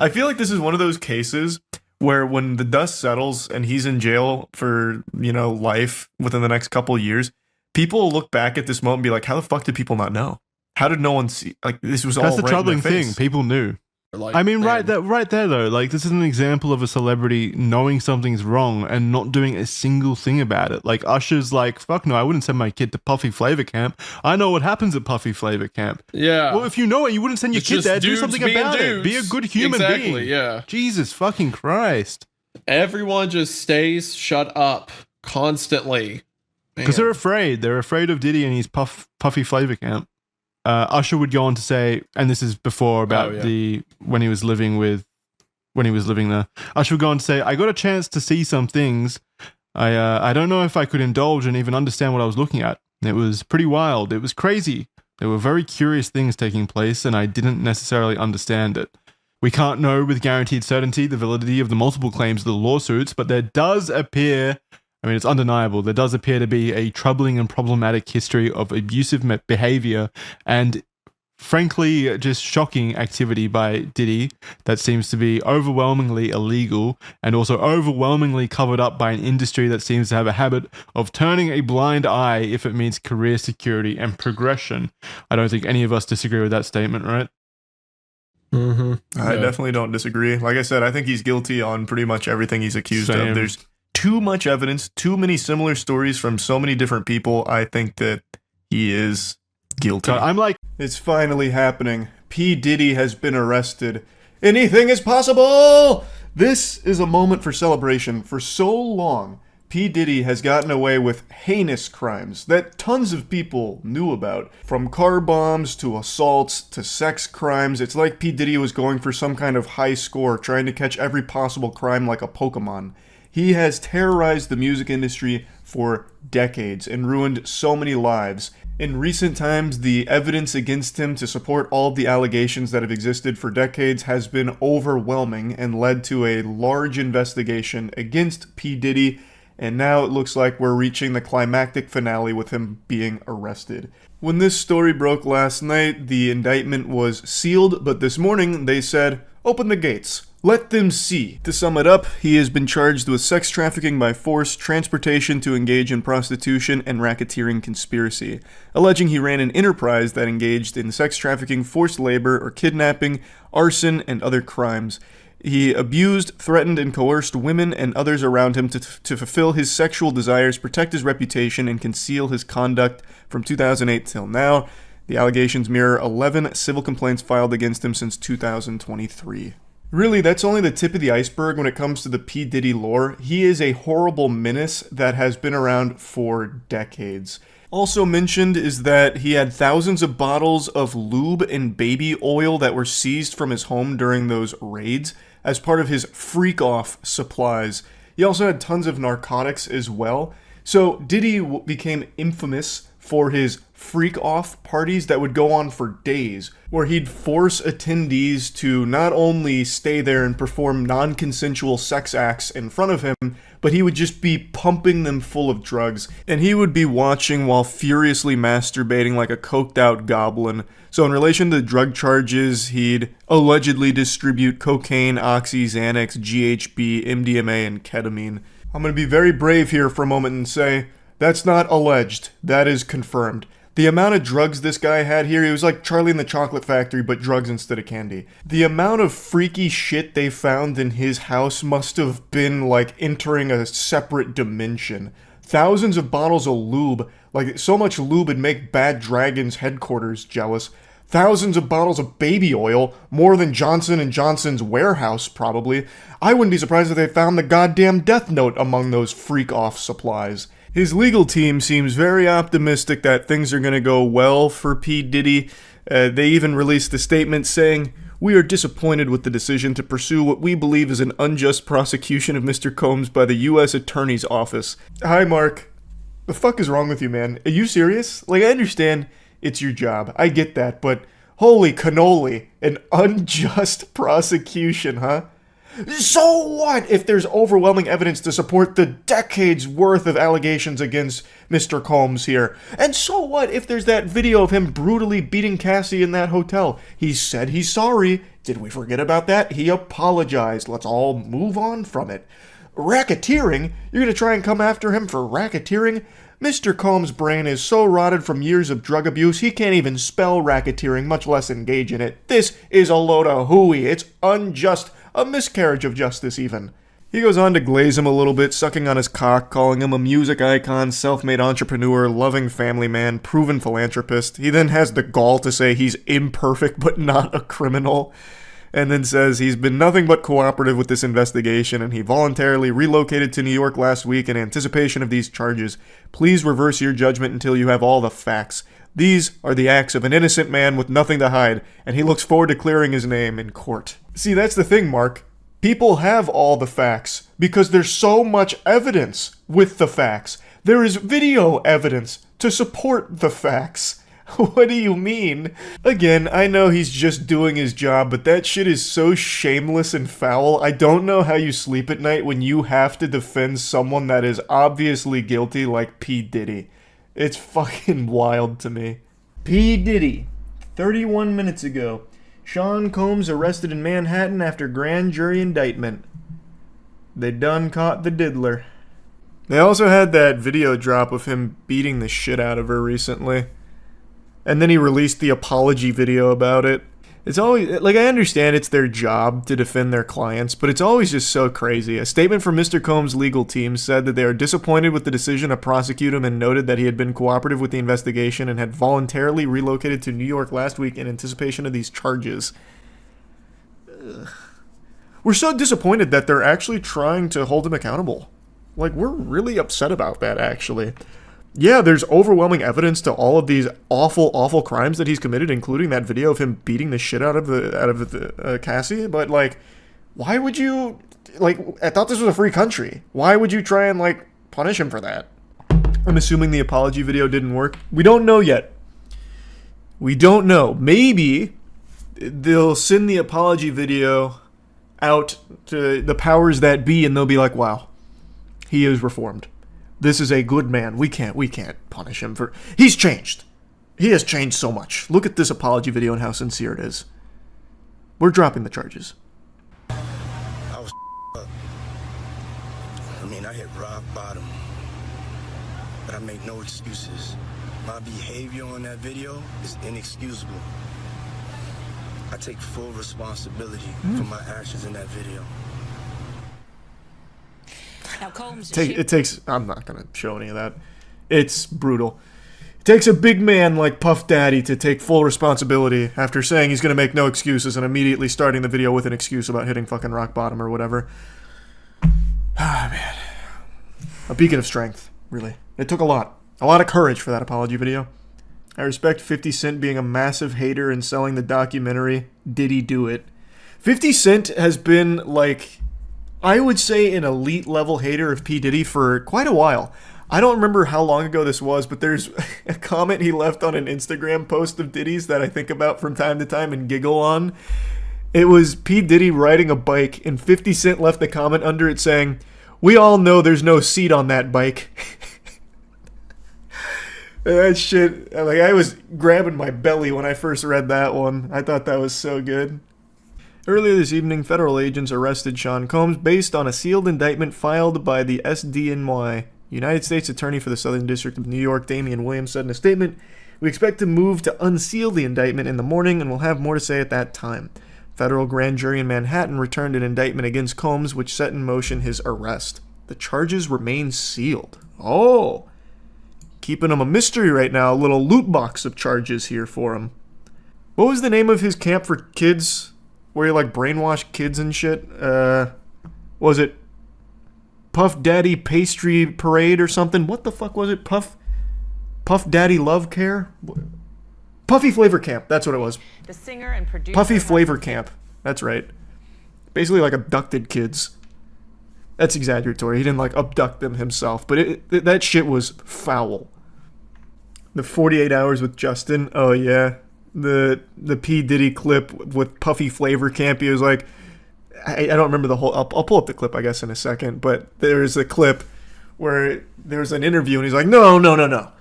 [SPEAKER 1] I feel like this is one of those cases where when the dust settles and he's in jail for, life within the next couple of years, people will look back at this moment and be like, how the fuck did people not know? How did no one see? Like, this was all
[SPEAKER 3] That's the
[SPEAKER 1] right
[SPEAKER 3] troubling
[SPEAKER 1] in their face.
[SPEAKER 3] thing. People knew.
[SPEAKER 2] Like,
[SPEAKER 3] I mean, right there, though. Like, this is an example of a celebrity knowing something's wrong and not doing a single thing about it. Like, Usher's like, fuck no, I wouldn't send my kid to Puffy Flavor Camp. I know what happens at Puffy Flavor Camp.
[SPEAKER 2] Yeah.
[SPEAKER 3] Well, if you know it, you wouldn't send your
[SPEAKER 2] It's
[SPEAKER 3] kid
[SPEAKER 2] just
[SPEAKER 3] there. Do
[SPEAKER 2] dudes
[SPEAKER 3] something
[SPEAKER 2] being
[SPEAKER 3] about it.
[SPEAKER 2] dudes.
[SPEAKER 3] Be a good human
[SPEAKER 2] Exactly,
[SPEAKER 3] being.
[SPEAKER 2] yeah.
[SPEAKER 3] Jesus fucking Christ.
[SPEAKER 2] Everyone just stays shut up constantly.
[SPEAKER 3] Because they're afraid. They're afraid of Diddy and his Puffy Flavor Camp. Usher would go on to say, and this is before about when he was living there. Usher would go on to say, I got a chance to see some things. I don't know if I could indulge and even understand what I was looking at. It was pretty wild. It was crazy. There were very curious things taking place, and I didn't necessarily understand it. We can't know with guaranteed certainty the validity of the multiple claims of the lawsuits, but there does appear, it's undeniable, there does appear to be a troubling and problematic history of abusive behavior and, frankly, just shocking activity by Diddy that seems to be overwhelmingly illegal and also overwhelmingly covered up by an industry that seems to have a habit of turning a blind eye if it means career security and progression. I don't think any of us disagree with that statement, right?
[SPEAKER 2] Mm-hmm.
[SPEAKER 1] I definitely don't disagree. Like I said, I think he's guilty on pretty much everything he's accused of. There's too much evidence, too many similar stories from so many different people. I think that he is guilty.
[SPEAKER 3] I'm like,
[SPEAKER 1] it's finally happening. P. Diddy has been arrested. Anything is possible! This is a moment for celebration. For so long, P. Diddy has gotten away with heinous crimes that tons of people knew about. From car bombs to assaults to sex crimes. It's like P. Diddy was going for some kind of high score, trying to catch every possible crime like a Pokemon. He has terrorized the music industry for decades and ruined so many lives. In recent times, the evidence against him to support all of the allegations that have existed for decades has been overwhelming and led to a large investigation against P. Diddy, and now it looks like we're reaching the climactic finale with him being arrested. When this story broke last night, the indictment was sealed, but this morning they said, open the gates. Let them see. To sum it up, he has been charged with sex trafficking by force, transportation to engage in prostitution, and racketeering conspiracy, alleging he ran an enterprise that engaged in sex trafficking, forced labor, or kidnapping, arson, and other crimes. He abused, threatened, and coerced women and others around him to fulfill his sexual desires, protect his reputation, and conceal his conduct from 2008 till now. The allegations mirror 11 civil complaints filed against him since 2023. Really, that's only the tip of the iceberg when it comes to the P. Diddy lore. He is a horrible menace that has been around for decades. Also mentioned is that he had thousands of bottles of lube and baby oil that were seized from his home during those raids as part of his freak-off supplies. He also had tons of narcotics as well. So Diddy became infamous for his freak-off parties that would go on for days, where he'd force attendees to not only stay there and perform non-consensual sex acts in front of him, but he would just be pumping them full of drugs, and he would be watching while furiously masturbating like a coked-out goblin. So in relation to drug charges, he'd allegedly distribute cocaine, oxy, Xanax, GHB, MDMA, and ketamine. I'm going to be very brave here for a moment and say, that's not alleged, that is confirmed. The amount of drugs this guy had here, he was like Charlie in the Chocolate Factory, but drugs instead of candy. The amount of freaky shit they found in his house must have been like entering a separate dimension. Thousands of bottles of lube, like so much lube would make Bad Dragon's headquarters jealous. Thousands of bottles of baby oil, more than Johnson & Johnson's warehouse probably. I wouldn't be surprised if they found the goddamn Death Note among those freak-off supplies. His legal team seems very optimistic that things are going to go well for P. Diddy. They even released a statement saying, "We are disappointed with the decision to pursue what we believe is an unjust prosecution of Mr. Combs by the U.S. Attorney's Office." Hi, Mark. The fuck is wrong with you, man? Are you serious? Like, I understand it's your job. I get that, but holy cannoli, an unjust prosecution, huh? So what if there's overwhelming evidence to support the decades worth of allegations against Mr. Combs here? And so what if there's that video of him brutally beating Cassie in that hotel? He said he's sorry. Did we forget about that? He apologized. Let's all move on from it. Racketeering? You're gonna try and come after him for racketeering? Mr. Combs' brain is so rotted from years of drug abuse, he can't even spell racketeering, much less engage in it. This is a load of hooey. It's unjust. A miscarriage of justice, even. He goes on to glaze him a little bit, sucking on his cock, calling him a music icon, self-made entrepreneur, loving family man, proven philanthropist. He then has the gall to say he's imperfect but not a criminal, and then says he's been nothing but cooperative with this investigation, and he voluntarily relocated to New York last week in anticipation of these charges. Please reverse your judgment until you have all the facts. These are the acts of an innocent man with nothing to hide, and he looks forward to clearing his name in court. See, that's the thing, Mark. People have all the facts because there's so much evidence with the facts. There is video evidence to support the facts. What do you mean? Again, I know he's just doing his job, but that shit is so shameless and foul. I don't know how you sleep at night when you have to defend someone that is obviously guilty like P. Diddy. It's fucking wild to me. P. Diddy, 31 minutes ago. Sean Combs arrested in Manhattan after grand jury indictment. They done caught the diddler. They also had that video drop of him beating the shit out of her recently. And then he released the apology video about it. It's always, like, I understand it's their job to defend their clients, but it's always just so crazy. A statement from Mr. Combs' legal team said that they are disappointed with the decision to prosecute him and noted that he had been cooperative with the investigation and had voluntarily relocated to New York last week in anticipation of these charges. Ugh. We're so disappointed that they're actually trying to hold him accountable. Like, we're really upset about that, actually. Yeah, there's overwhelming evidence to all of these awful, awful crimes that he's committed, including that video of him beating the shit out of the Cassie. But like, why would you? Like, I thought this was a free country. Why would you try and like punish him for that? I'm assuming the apology video didn't work. We don't know yet. We don't know. Maybe they'll send the apology video out to the powers that be, and they'll be like, "Wow, he is reformed. This is a good man. We can't punish him for... He's changed. He has changed so much. Look at this apology video and how sincere it is. We're dropping the charges."
[SPEAKER 4] I hit rock bottom, but I make no excuses. My behavior on that video is inexcusable. I take full responsibility for my actions in that video.
[SPEAKER 5] Now, Combs
[SPEAKER 1] It takes. I'm not gonna show any of that. It's brutal. It takes a big man like Puff Daddy to take full responsibility after saying he's gonna make no excuses and immediately starting the video with an excuse about hitting fucking rock bottom or whatever. Ah, man. A beacon of strength, really. It took a lot of courage for that apology video. I respect 50 Cent being a massive hater and selling the documentary Diddy Do It. 50 Cent has been, like, I would say an elite level hater of P. Diddy for quite a while. I don't remember how long ago this was, but there's a comment he left on an Instagram post of Diddy's that I think about from time to time and giggle on. It was P. Diddy riding a bike, and 50 Cent left a comment under it saying, "We all know there's no seat on that bike." That shit, like, I was grabbing my belly when I first read that one. I thought that was so good. Earlier this evening, federal agents arrested Sean Combs based on a sealed indictment filed by the SDNY. United States Attorney for the Southern District of New York, Damian Williams, said in a statement, "We expect to move to unseal the indictment in the morning and we'll have more to say at that time." Federal grand jury in Manhattan returned an indictment against Combs, which set in motion his arrest. The charges remain sealed. Oh, keeping him a mystery right now. A little loot box of charges here for him. What was the name of his camp for kids, where you like brainwash kids and shit? Was it Puff Daddy Pastry Parade or something? What the fuck was it? Puff Daddy Love Care? Puffy Flavor Camp. That's what it was.
[SPEAKER 5] the singer and producer.
[SPEAKER 1] Puffy Flavor Camp. That's right. Basically like abducted kids. That's exaggeratory. He didn't like abduct them himself, but that shit was foul. The 48 Hours with Justin. Oh yeah. The P. Diddy clip with Puffy Flavor Camp. He was like, I don't remember the whole. I'll pull up the clip, I guess, in a second. But there's a clip where there's an interview and he's like, no.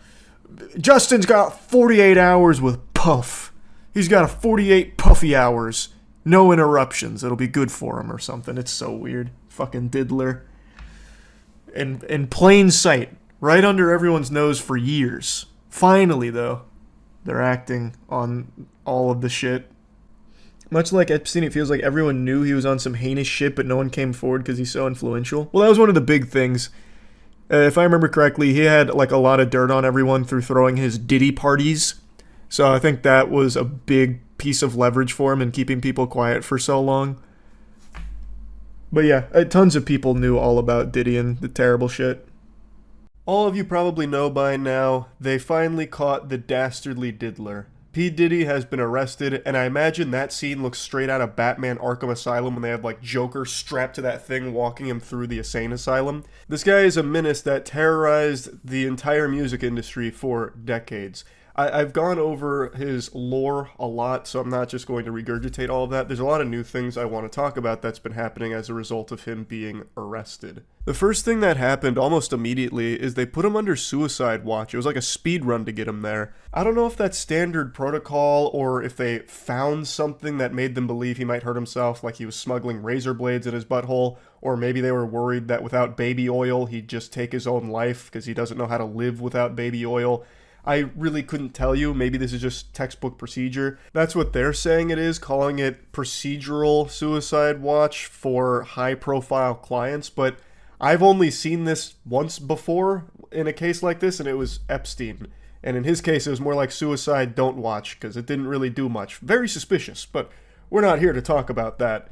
[SPEAKER 1] Justin's got 48 hours with Puff. He's got a 48 Puffy hours. No interruptions. It'll be good for him or something. It's so weird. Fucking diddler. In plain sight. Right under everyone's nose for years. Finally, though, they're acting on all of the shit. Much like Epstein, it feels like everyone knew he was on some heinous shit, but no one came forward because he's so influential. Well, that was one of the big things. If I remember correctly, he had like a lot of dirt on everyone through throwing his Diddy parties. So I think that was a big piece of leverage for him in keeping people quiet for so long. But yeah, tons of people knew all about Diddy and the terrible shit. All of you probably know by now, they finally caught the dastardly diddler. P. Diddy has been arrested, and I imagine that scene looks straight out of Batman Arkham Asylum when they have like Joker strapped to that thing walking him through the insane asylum. This guy is a menace that terrorized the entire music industry for decades. I've gone over his lore a lot, so I'm not just going to regurgitate all of that. There's a lot of new things I want to talk about that's been happening as a result of him being arrested. The first thing that happened almost immediately is they put him under suicide watch. It was like a speed run to get him there. I don't know if that's standard protocol or if they found something that made them believe he might hurt himself, like he was smuggling razor blades in his butthole, or maybe they were worried that without baby oil he'd just take his own life because he doesn't know how to live without baby oil. I really couldn't tell you. Maybe this is just textbook procedure. That's what they're saying it is, calling it procedural suicide watch for high-profile clients. But I've only seen this once before in a case like this, and it was Epstein. And in his case, it was more like suicide don't watch, because it didn't really do much. Very suspicious, but we're not here to talk about that.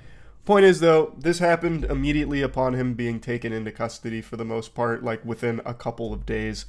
[SPEAKER 1] Point is, though, this happened immediately upon him being taken into custody for the most part, like within a couple of days.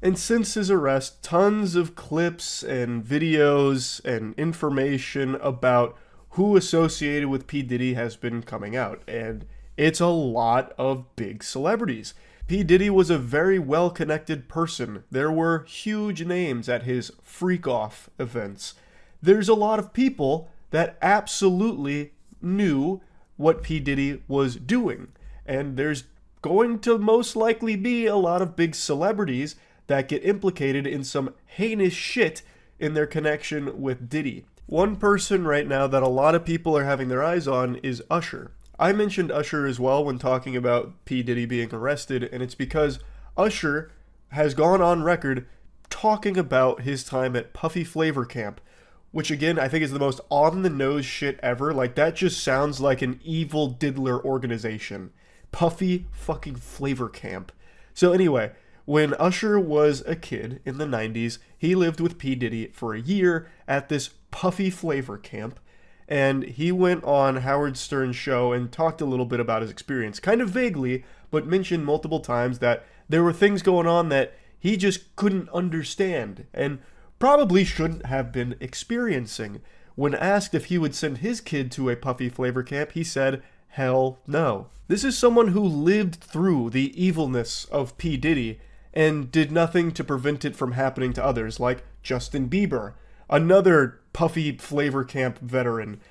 [SPEAKER 1] And since his arrest, tons of clips and videos and information about who associated with P. Diddy has been coming out. And it's a lot of big celebrities. P. Diddy was a very well-connected person. There were huge names at his freak-off events. There's a lot of people that absolutely knew what P. Diddy was doing. And there's going to most likely be a lot of big celebrities that get implicated in some heinous shit in their connection with Diddy. One person right now that a lot of people are having their eyes on is Usher. I mentioned Usher as well when talking about P. Diddy being arrested, and it's because Usher has gone on record talking about his time at Puffy Flavor Camp, which again, I think is the most on-the-nose shit ever. Like, that just sounds like an evil diddler organization. Puffy fucking Flavor Camp. So anyway, when Usher was a kid in the 90s, he lived with P. Diddy for a year at this Puffy Flavor Camp, and he went on Howard Stern's show and talked a little bit about his experience, kind of vaguely, but mentioned multiple times that there were things going on that he just couldn't understand, and probably shouldn't have been experiencing. When asked if he would send his kid to a Puffy Flavor Camp, he said, hell no. This is someone who lived through the evilness of P. Diddy and did nothing to prevent it from happening to others, like Justin Bieber, another Puffy Flavor Camp veteran.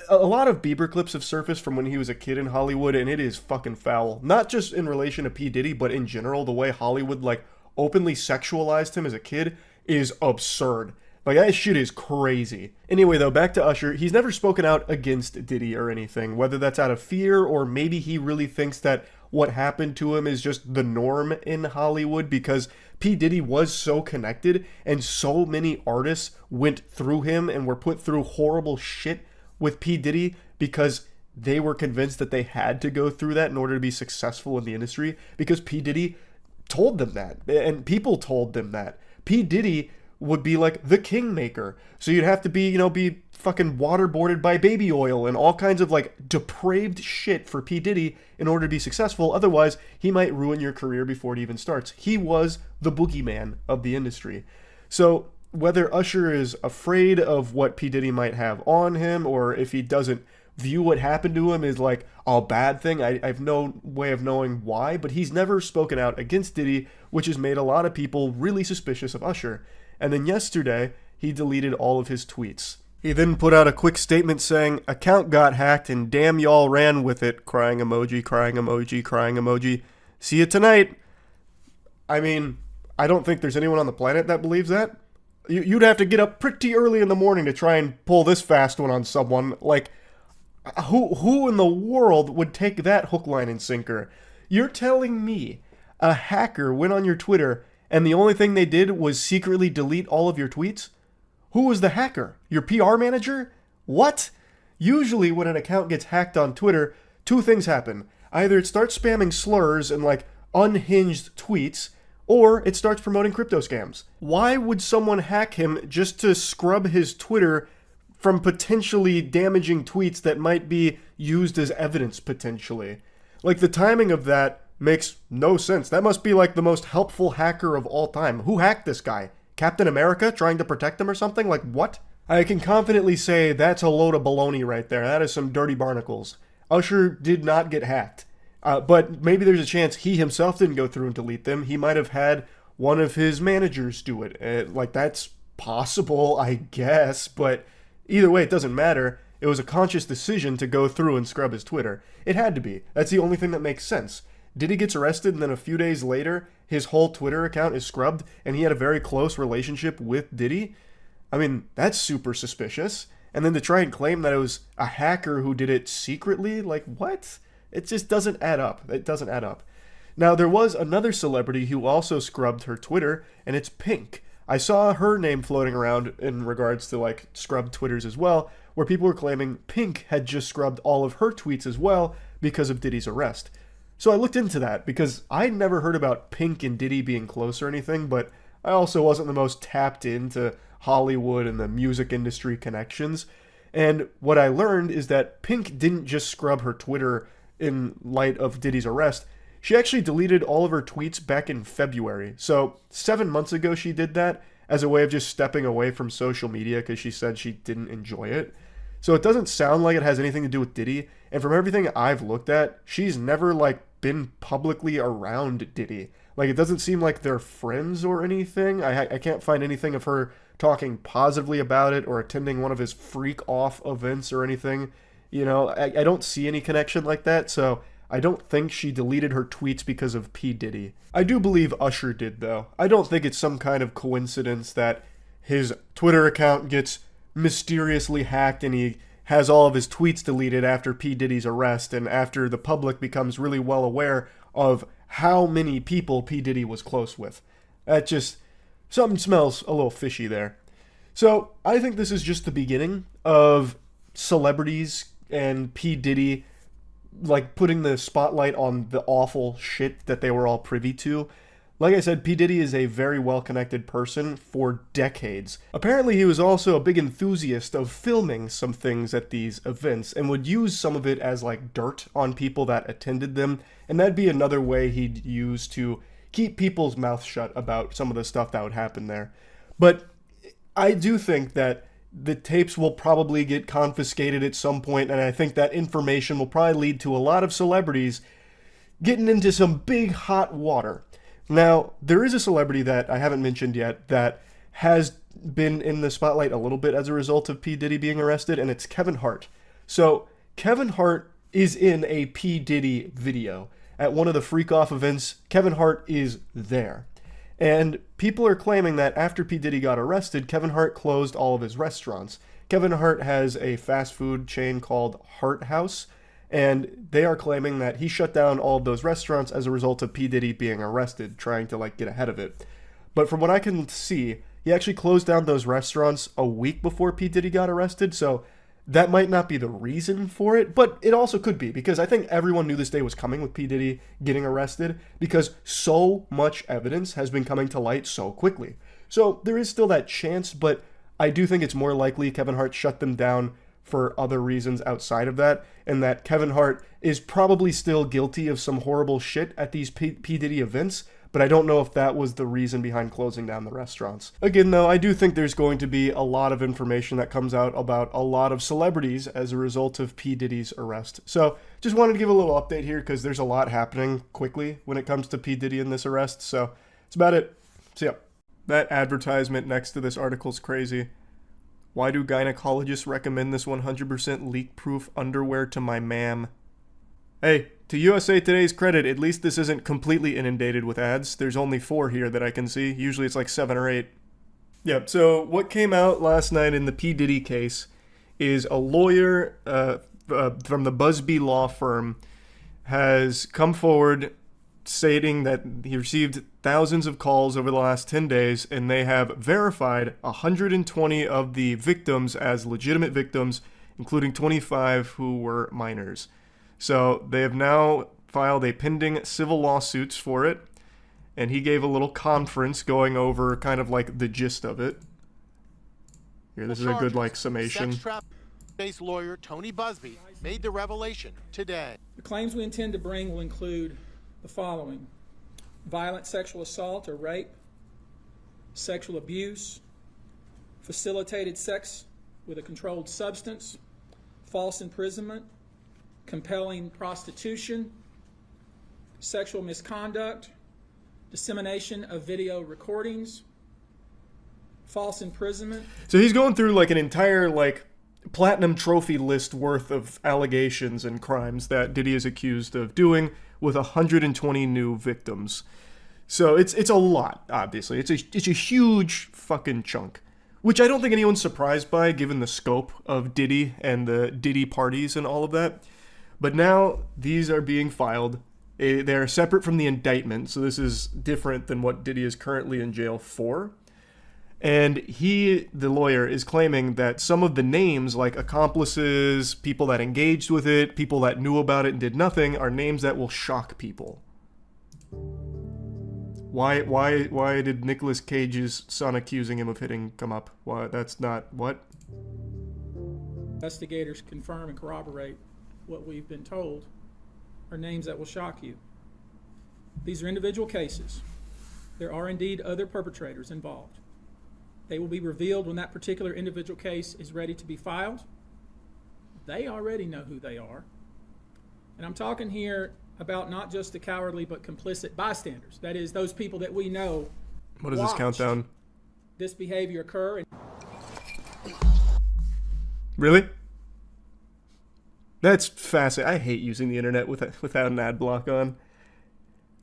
[SPEAKER 1] A lot of Bieber clips have surfaced from when he was a kid in Hollywood, and it is fucking foul. Not just in relation to P. Diddy, but in general, the way Hollywood, like, openly sexualized him as a kid is absurd. Like, that shit is crazy. Anyway, though, back to Usher. He's never spoken out against Diddy or anything, whether that's out of fear or maybe he really thinks that what happened to him is just the norm in Hollywood, because P. Diddy was so connected and so many artists went through him and were put through horrible shit with P. Diddy because they were convinced that they had to go through that in order to be successful in the industry, because P. Diddy told them that, and people told them that. P. Diddy would be like the kingmaker. So you'd have to be fucking waterboarded by baby oil and all kinds of like depraved shit for P. Diddy in order to be successful. Otherwise, he might ruin your career before it even starts. He was the boogeyman of the industry. So whether Usher is afraid of what P. Diddy might have on him, or if he doesn't view what happened to him as like a bad thing, I have no way of knowing why, but he's never spoken out against Diddy, which has made a lot of people really suspicious of Usher. And then yesterday, he deleted all of his tweets. He then put out a quick statement saying, "Account got hacked and damn y'all ran with it, crying emoji, crying emoji, crying emoji. See you tonight." I mean, I don't think there's anyone on the planet that believes that. You'd have to get up pretty early in the morning to try and pull this fast one on someone. Like, who in the world would take that hook, line, and sinker? You're telling me a hacker went on your Twitter and the only thing they did was secretly delete all of your tweets? Who was the hacker? Your PR manager? What? Usually when an account gets hacked on Twitter, two things happen. Either it starts spamming slurs and like unhinged tweets, or it starts promoting crypto scams. Why would someone hack him just to scrub his Twitter from potentially damaging tweets that might be used as evidence potentially? Like, the timing of that makes no sense. That must be like the most helpful hacker of all time. Who hacked this guy? Captain America trying to protect him or something? Like, what? I can confidently say that's a load of baloney right there. That is some dirty barnacles. Usher did not get hacked. But maybe there's a chance he himself didn't go through and delete them. He might have had one of his managers do it. Like, that's possible, I guess. But either way, it doesn't matter. It was a conscious decision to go through and scrub his Twitter. It had to be. That's the only thing that makes sense. Diddy gets arrested, and then a few days later, his whole Twitter account is scrubbed, and he had a very close relationship with Diddy? I mean, that's super suspicious. And then to try and claim that it was a hacker who did it secretly? Like, what? It just doesn't add up. It doesn't add up. Now, there was another celebrity who also scrubbed her Twitter, and it's Pink. I saw her name floating around in regards to, like, scrubbed Twitters as well, where people were claiming Pink had just scrubbed all of her tweets as well because of Diddy's arrest. So I looked into that because I'd never heard about Pink and Diddy being close or anything, but I also wasn't the most tapped into Hollywood and the music industry connections. And what I learned is that Pink didn't just scrub her Twitter in light of Diddy's arrest. She actually deleted all of her tweets back in February. So 7 months ago she did that as a way of just stepping away from social media because she said she didn't enjoy it. So it doesn't sound like it has anything to do with Diddy. And from everything I've looked at, she's never been publicly around Diddy. It doesn't seem like they're friends or anything. I can't find anything of her talking positively about it or attending one of his freak off events or anything. I don't see any connection like that, so I don't think she deleted her tweets because of P. Diddy. I do believe Usher did, though. I don't think it's some kind of coincidence that his Twitter account gets mysteriously hacked and he has all of his tweets deleted after P. Diddy's arrest and after the public becomes really well aware of how many people P. Diddy was close with. That just, something smells a little fishy there. So I think this is just the beginning of celebrities and P. Diddy like putting the spotlight on the awful shit that they were all privy to. Like I said, P. Diddy is a very well-connected person for decades. Apparently, he was also a big enthusiast of filming some things at these events and would use some of it as like dirt on people that attended them, and that'd be another way he'd use to keep people's mouths shut about some of the stuff that would happen there. But I do think that the tapes will probably get confiscated at some point, and I think that information will probably lead to a lot of celebrities getting into some big hot water. Now, there is a celebrity that I haven't mentioned yet that has been in the spotlight a little bit as a result of P. Diddy being arrested, and it's Kevin Hart. So, Kevin Hart is in a P. Diddy video. At one of the Freak Off events, Kevin Hart is there. And people are claiming that after P. Diddy got arrested, Kevin Hart closed all of his restaurants. Kevin Hart has a fast food chain called Hart House, and they are claiming that he shut down all of those restaurants as a result of P. Diddy being arrested, trying to like get ahead of it. But from what I can see, he actually closed down those restaurants a week before P. Diddy got arrested, so that might not be the reason for it, but it also could be, because I think everyone knew this day was coming with P. Diddy getting arrested, because so much evidence has been coming to light so quickly. So there is still that chance, but I do think it's more likely Kevin Hart shut them down for other reasons outside of that, and that Kevin Hart is probably still guilty of some horrible shit at these P. Diddy events, but I don't know if that was the reason behind closing down the restaurants. Again, though, I do think there's going to be a lot of information that comes out about a lot of celebrities as a result of P. Diddy's arrest. So, just wanted to give a little update here, because there's a lot happening quickly when it comes to P. Diddy and this arrest, so that's about it. So yeah, that advertisement next to this article is crazy. Why do gynecologists recommend this 100% leak-proof underwear to my ma'am? Hey, to USA Today's credit, at least this isn't completely inundated with ads. There's only 4 here that I can see. Usually it's like 7 or 8. Yep, so what came out last night in the P. Diddy case is a lawyer from the Busby law firm has come forward stating that he received thousands of calls over the last 10 days, and they have verified 120 of the victims as legitimate victims, including 25 who were minors. So they have now filed a pending civil lawsuits for it, and he gave a little conference going over kind of like the gist of it. Here, this is a good like summation.
[SPEAKER 6] Sex trafficking lawyer Tony Busby made the revelation today.
[SPEAKER 7] The claims we intend to bring will include the following: violent sexual assault or rape, sexual abuse, facilitated sex with a controlled substance, false imprisonment, compelling prostitution, sexual misconduct, dissemination of video recordings, false imprisonment.
[SPEAKER 1] So he's going through like an entire like platinum trophy list worth of allegations and crimes that Diddy is accused of doing, with 120 new victims. So it's a lot, obviously. It's a huge fucking chunk, which I don't think anyone's surprised by given the scope of Diddy and the Diddy parties and all of that. But now these are being filed. They're separate from the indictment, so this is different than what Diddy is currently in jail for. And he, the lawyer, is claiming that some of the names, like accomplices, people that engaged with it, people that knew about it and did nothing, are names that will shock people. Why did Nicolas Cage's son accusing him of hitting come up? Why, that's not what?
[SPEAKER 7] Investigators confirm and corroborate what we've been told are names that will shock you. These are individual cases. There are indeed other perpetrators involved. They will be revealed when that particular individual case is ready to be filed. They already know who they are. And I'm talking here about not just the cowardly but complicit bystanders. That is, those people that we know.
[SPEAKER 1] What is this countdown?
[SPEAKER 7] This behavior occur.
[SPEAKER 1] Really? That's fascinating. I hate using the internet without an ad block on.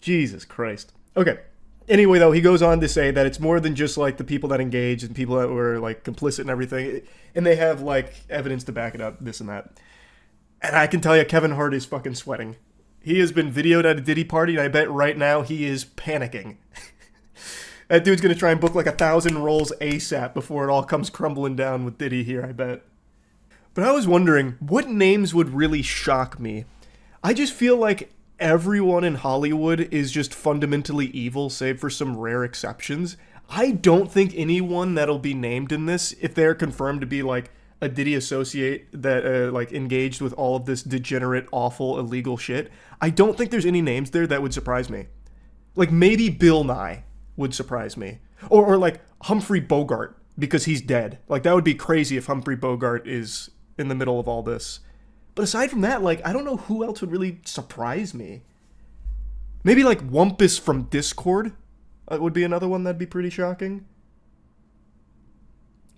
[SPEAKER 1] Jesus Christ. Okay. Anyway, though, he goes on to say that it's more than just like the people that engaged and people that were like complicit and everything, and they have like evidence to back it up, this and that. And I can tell you, Kevin Hart is fucking sweating. He has been videoed at a Diddy party, and I bet right now he is panicking. That dude's gonna try and book like 1,000 rolls ASAP before it all comes crumbling down with Diddy here, I bet. But I was wondering, what names would really shock me? I just feel like everyone in Hollywood is just fundamentally evil, save for some rare exceptions. I don't think anyone that'll be named in this, if they're confirmed to be like a Diddy associate that like engaged with all of this degenerate, awful, illegal shit, I don't think there's any names there that would surprise me. Like maybe Bill Nye would surprise me. Or like Humphrey Bogart, because he's dead. Like that would be crazy if Humphrey Bogart is in the middle of all this. But aside from that, like I don't know who else would really surprise me. Maybe like Wumpus from Discord would be another one that'd be pretty shocking.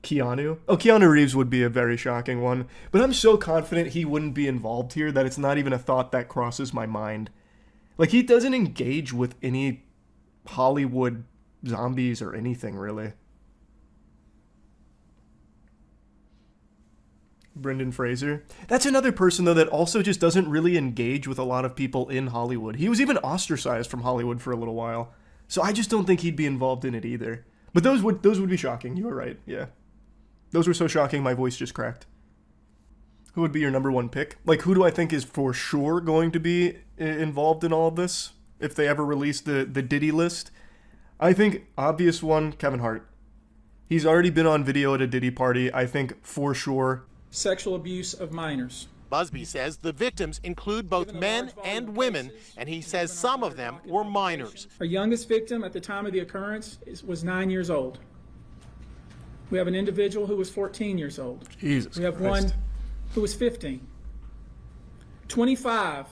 [SPEAKER 1] Keanu. Oh, Keanu Reeves would be a very shocking one. But I'm so confident he wouldn't be involved here that it's not even a thought that crosses my mind. Like he doesn't engage with any Hollywood zombies or anything, really. Brendan Fraser. That's another person, though, that also just doesn't really engage with a lot of people in Hollywood. He was even ostracized from Hollywood for a little while. So I just don't think he'd be involved in it either. But those would be shocking. You were right, yeah. Those were so shocking, my voice just cracked. Who would be your number one pick? Like, who do I think is for sure going to be involved in all of this? If they ever release the Diddy list? I think, obvious one, Kevin Hart. He's already been on video at a Diddy party. I think, for sure.
[SPEAKER 7] Sexual abuse of minors.
[SPEAKER 6] Busby says the victims include both men and women, and he says some of them were minors.
[SPEAKER 7] Our youngest victim at the time of the occurrence was 9 years old. We have an individual who was 14 years old.
[SPEAKER 1] Jesus
[SPEAKER 7] We have
[SPEAKER 1] Christ.
[SPEAKER 7] one who was 15. 25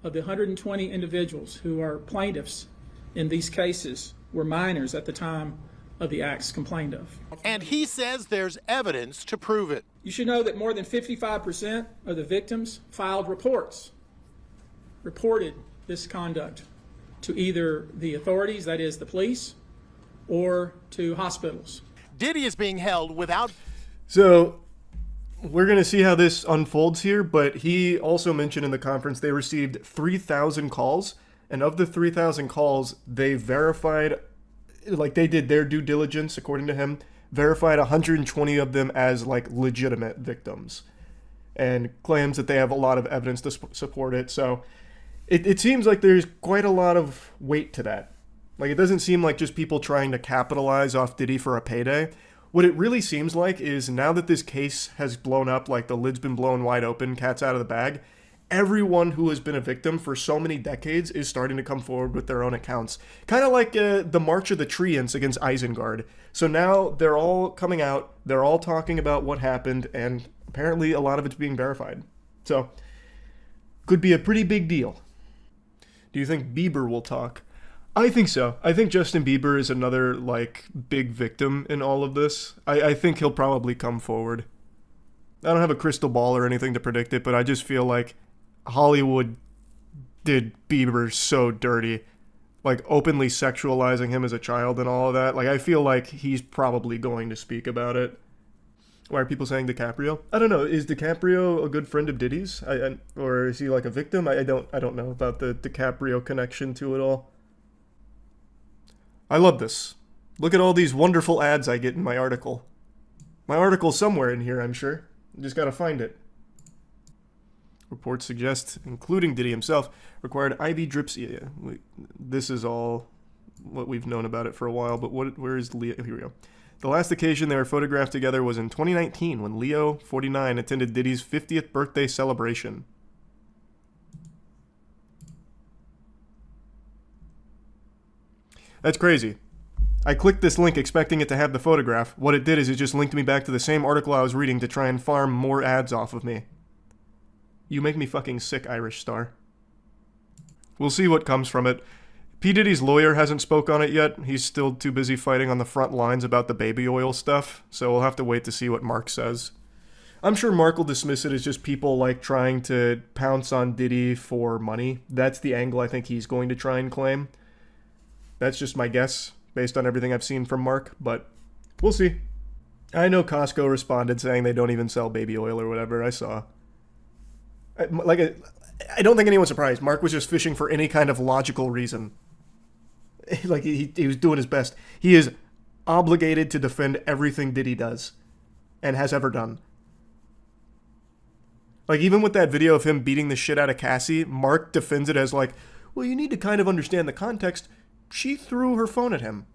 [SPEAKER 7] of the 120 individuals who are plaintiffs in these cases were minors at the time of the acts complained of.
[SPEAKER 6] And he says there's evidence to prove it.
[SPEAKER 7] You should know that more than 55% of the victims filed reported this conduct to either the authorities, that is the police, or to hospitals.
[SPEAKER 6] Diddy is being held without.
[SPEAKER 1] So, we're going to see how this unfolds here, but he also mentioned in the conference they received 3,000 calls, and of the 3,000 calls, they verified, like they did their due diligence, according to him, verified 120 of them as like legitimate victims, and claims that they have a lot of evidence to support it. So it seems like there's quite a lot of weight to that. Like it doesn't seem like just people trying to capitalize off Diddy for a payday. What it really seems like is now that this case has blown up, like the lid's been blown wide open, cat's out of the bag, everyone who has been a victim for so many decades is starting to come forward with their own accounts. Kind of like the March of the Treants against Isengard. So now they're all coming out, they're all talking about what happened, and apparently a lot of it's being verified. So, could be a pretty big deal. Do you think Bieber will talk? I think so. I think Justin Bieber is another, like, big victim in all of this. I think he'll probably come forward. I don't have a crystal ball or anything to predict it, but I just feel like Hollywood did Bieber so dirty. Like, openly sexualizing him as a child and all of that. Like, I feel like he's probably going to speak about it. Why are people saying DiCaprio? I don't know. Is DiCaprio a good friend of Diddy's? Or is he like a victim? I don't know about the DiCaprio connection to it all. I love this. Look at all these wonderful ads I get in my article. My article's somewhere in here, I'm sure. Just gotta find it. Reports suggest, including Diddy himself, required IV drips. Yeah, this is all what we've known about it for a while, but where is Leo? Here we go. The last occasion they were photographed together was in 2019 when Leo, 49, attended Diddy's 50th birthday celebration. That's crazy. I clicked this link expecting it to have the photograph. What it did is it just linked me back to the same article I was reading to try and farm more ads off of me. You make me fucking sick, Irish Star. We'll see what comes from it. P. Diddy's lawyer hasn't spoke on it yet. He's still too busy fighting on the front lines about the baby oil stuff, so we'll have to wait to see what Mark says. I'm sure Mark will dismiss it as just people like trying to pounce on Diddy for money. That's the angle I think he's going to try and claim. That's just my guess based on everything I've seen from Mark, but we'll see. I know Costco responded saying they don't even sell baby oil or whatever. I saw. I don't think anyone's surprised. Mark was just fishing for any kind of logical reason. Like, he was doing his best. He is obligated to defend everything Diddy does and has ever done. Like, even with that video of him beating the shit out of Cassie, Mark defends it as like, well, you need to kind of understand the context. She threw her phone at him.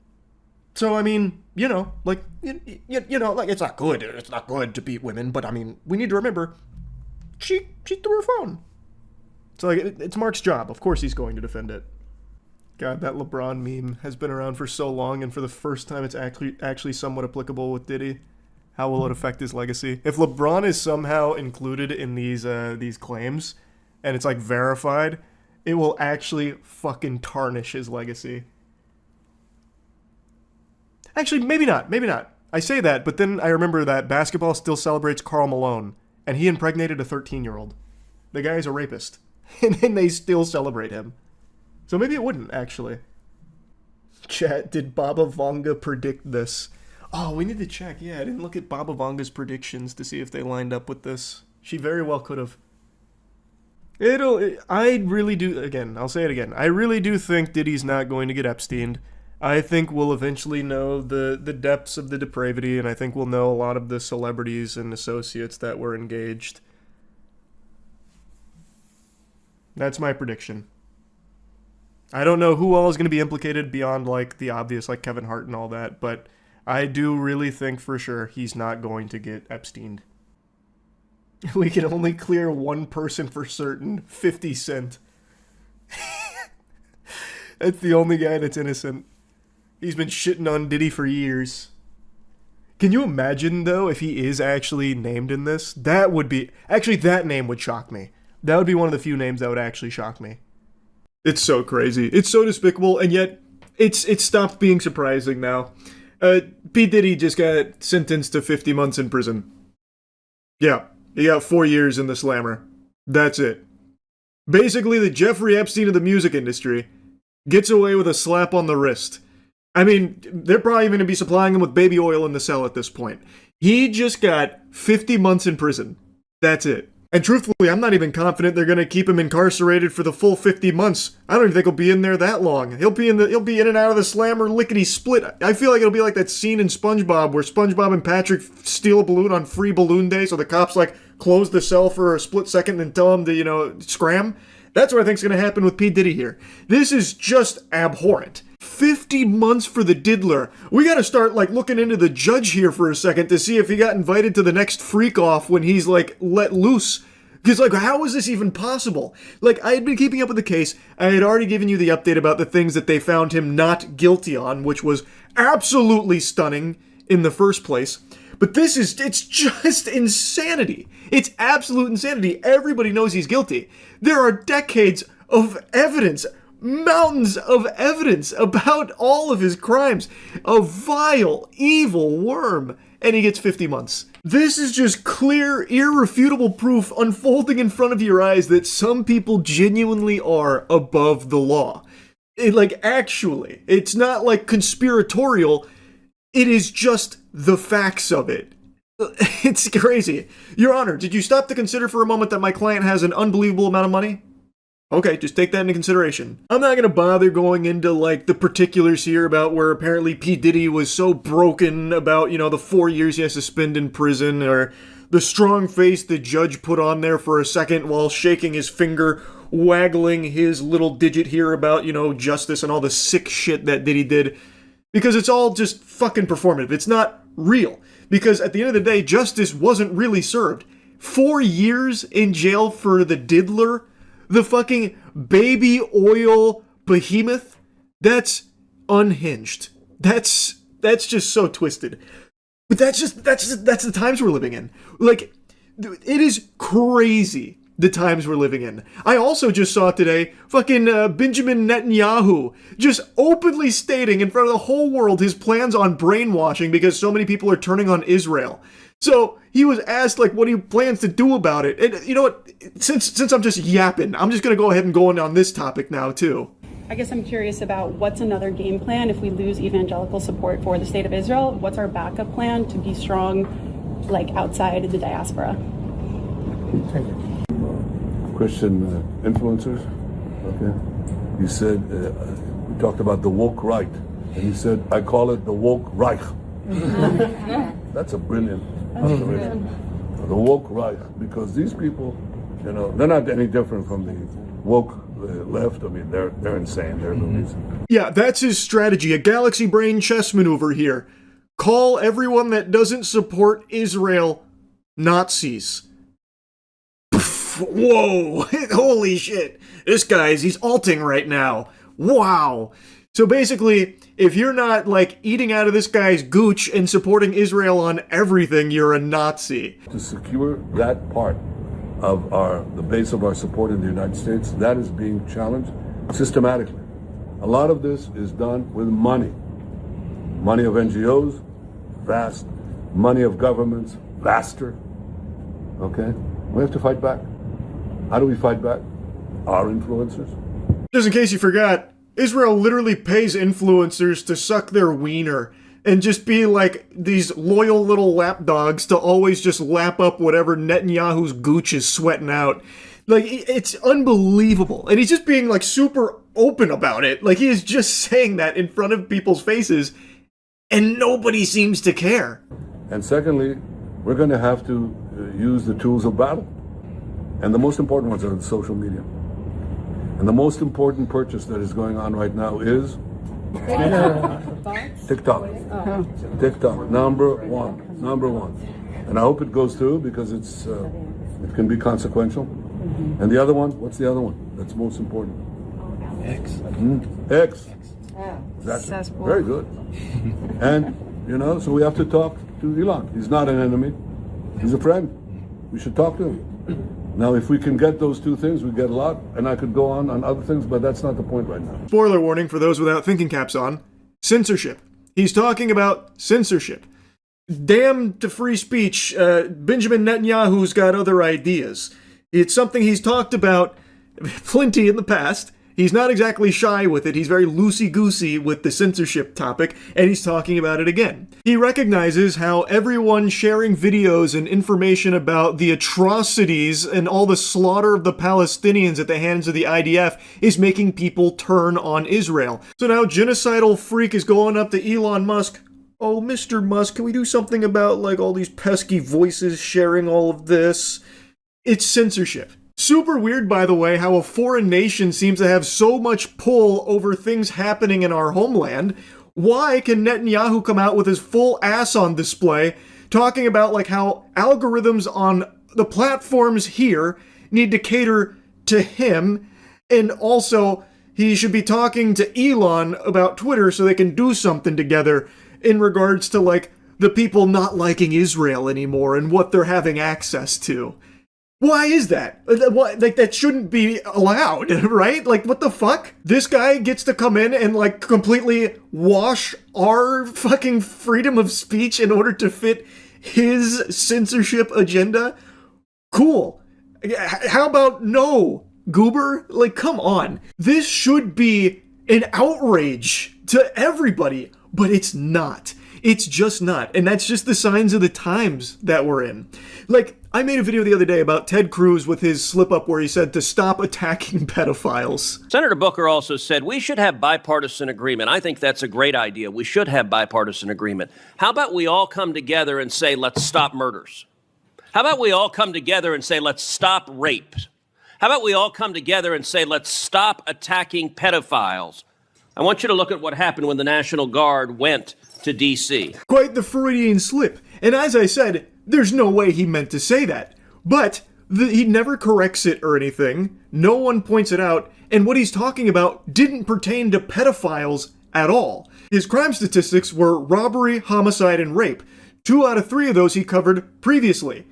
[SPEAKER 1] So, I mean, you know, like, you know, like, it's not good. It's not good to beat women, but, I mean, we need to remember, she threw her phone. So, like, it's Mark's job. Of course he's going to defend it. God, that LeBron meme has been around for so long, and for the first time it's actually somewhat applicable with Diddy. How will it affect his legacy? If LeBron is somehow included in these claims, and it's, like, verified, it will actually fucking tarnish his legacy. Actually, maybe not. Maybe not. I say that, but then I remember that basketball still celebrates Karl Malone, and he impregnated a 13-year-old. The guy is a rapist, and then they still celebrate him. So maybe it wouldn't, actually. Chat, did Baba Vanga predict this? Oh, we need to check. Yeah, I didn't look at Baba Vanga's predictions to see if they lined up with this. She very well could have. I really do, again, I'll say it again. I really do think Diddy's not going to get Epsteined. I think we'll eventually know the depths of the depravity, and I think we'll know a lot of the celebrities and associates that were engaged. That's my prediction. I don't know who all is going to be implicated beyond, like, the obvious, like Kevin Hart and all that, but I do really think for sure he's not going to get Epsteined. We can only clear one person for certain, 50 Cent. That's the only guy that's innocent. He's been shitting on Diddy for years. Can you imagine, though, if he is actually named in this? That would be... Actually, that name would shock me. That would be one of the few names that would actually shock me. It's so crazy. It's so despicable, and yet it's stopped being surprising now. P. Diddy just got sentenced to 50 months in prison. Yeah, he got 4 years in the slammer. That's it. Basically, the Jeffrey Epstein of the music industry gets away with a slap on the wrist. I mean, they're probably going to be supplying him with baby oil in the cell at this point. He just got 50 months in prison. That's it. And truthfully, I'm not even confident they're going to keep him incarcerated for the full 50 months. I don't even think he'll be in there that long. He'll be in and out of the slammer lickety split. I feel like it'll be like that scene in SpongeBob where SpongeBob and Patrick steal a balloon on free balloon day, so the cops like close the cell for a split second and tell him to, scram. That's what I think's going to happen with P. Diddy here. This is just abhorrent. 50 months for the diddler. We gotta start, looking into the judge here for a second to see if he got invited to the next freak-off when he's, let loose. Because, how is this even possible? I had been keeping up with the case. I had already given you the update about the things that they found him not guilty on, which was absolutely stunning in the first place. But it's just insanity. It's absolute insanity. Everybody knows he's guilty. There are decades of evidence, mountains of evidence about all of his crimes. A vile, evil worm. And he gets 50 months. This is just clear, irrefutable proof unfolding in front of your eyes that some people genuinely are above the law. Actually. It's not, conspiratorial. It is just the facts of it. It's crazy. Your Honor, did you stop to consider for a moment that my client has an unbelievable amount of money? Okay, just take that into consideration. I'm not gonna bother going into, the particulars here about where apparently P. Diddy was so broken about, the 4 years he has to spend in prison, or the strong face the judge put on there for a second while shaking his finger, waggling his little digit here about, justice and all the sick shit that Diddy did. Because it's all just fucking performative. It's not real. Because at the end of the day, justice wasn't really served. 4 years in jail for the diddler? The fucking baby oil behemoth? That's unhinged. That's just so twisted. But that's the times we're living in. It is crazy the times we're living in. I also just saw today fucking Benjamin Netanyahu just openly stating in front of the whole world his plans on brainwashing because so many people are turning on Israel. So he was asked what he plans to do about it. And you know what? Since I'm just yapping, I'm just gonna go ahead and go on this topic now too.
[SPEAKER 8] I guess I'm curious about what's another game plan if we lose evangelical support for the state of Israel? What's our backup plan to be strong, like outside the diaspora?
[SPEAKER 9] Christian influencers, okay? He said, we talked about the woke right, and he said, I call it the woke Reich. That's a brilliant observation. The woke Reich, because these people, you know, they're not any different from the woke left. I mean, they're insane. They're loonies.
[SPEAKER 1] Yeah, that's his strategy, a galaxy brain chess maneuver here. Call everyone that doesn't support Israel Nazis. Whoa, holy shit. This guy's, he's alting right now. Wow. So basically, if you're not, like, eating out of this guy's gooch and supporting Israel on everything, you're a Nazi.
[SPEAKER 9] To secure that part of the base of our support in the United States, that is being challenged systematically. A lot of this is done with money. Money of NGOs, vast. Money of governments, vaster. Okay? We have to fight back. How do we fight back? Our influencers.
[SPEAKER 1] Just in case you forgot, Israel literally pays influencers to suck their wiener and just be like these loyal little lapdogs to always just lap up whatever Netanyahu's gooch is sweating out. Like, it's unbelievable. And he's just being like super open about it. Like, he is just saying that in front of people's faces and nobody seems to care.
[SPEAKER 9] And secondly, we're going to have to use the tools of battle. And the most important ones are the social media. And the most important purchase that is going on right now is TikTok. TikTok, number one. And I hope it goes through because it can be consequential. And the other one, what's the other one that's most important? X. That's very good. And, you know, so we have to talk to Elon. He's not an enemy. He's a friend. We should talk to him. Now, if we can get those two things, we get a lot, and I could go on other things, but that's not the point right now.
[SPEAKER 1] Spoiler warning for those without thinking caps on. Censorship. He's talking about censorship. Damn to free speech, Benjamin Netanyahu's got other ideas. It's something he's talked about plenty in the past. He's not exactly shy with it. He's very loosey-goosey with the censorship topic, and he's talking about it again. He recognizes how everyone sharing videos and information about the atrocities and all the slaughter of the Palestinians at the hands of the IDF is making people turn on Israel. So now genocidal freak is going up to Elon Musk. Oh, Mr. Musk, can we do something about, like, all these pesky voices sharing all of this? It's censorship. Super weird, by the way, how a foreign nation seems to have so much pull over things happening in our homeland. Why can Netanyahu come out with his full ass on display, talking about like how algorithms on the platforms here need to cater to him, and also he should be talking to Elon about Twitter so they can do something together in regards to like the people not liking Israel anymore and what they're having access to. Why is that? Like, that shouldn't be allowed, right? Like, what the fuck? This guy gets to come in and, like, completely wash our fucking freedom of speech in order to fit his censorship agenda? Cool. How about no, goober? Like, come on. This should be an outrage to everybody, but it's not. It's just not. And that's just the signs of the times that we're in. Like, I made a video the other day about Ted Cruz with his slip-up where he said to stop attacking pedophiles.
[SPEAKER 10] Senator Booker also said we should have bipartisan agreement. I think that's a great idea. We should have bipartisan agreement. How about we all come together and say, let's stop murders? How about we all come together and say, let's stop rape? How about we all come together and say, let's stop attacking pedophiles? I want you to look at what happened when the National Guard went to D.C.
[SPEAKER 1] Quite the Freudian slip. And as I said, there's no way he meant to say that. But he never corrects it or anything. No one points it out. And what he's talking about didn't pertain to pedophiles at all. His crime statistics were robbery, homicide, and rape. 2 out of 3 of those he covered previously.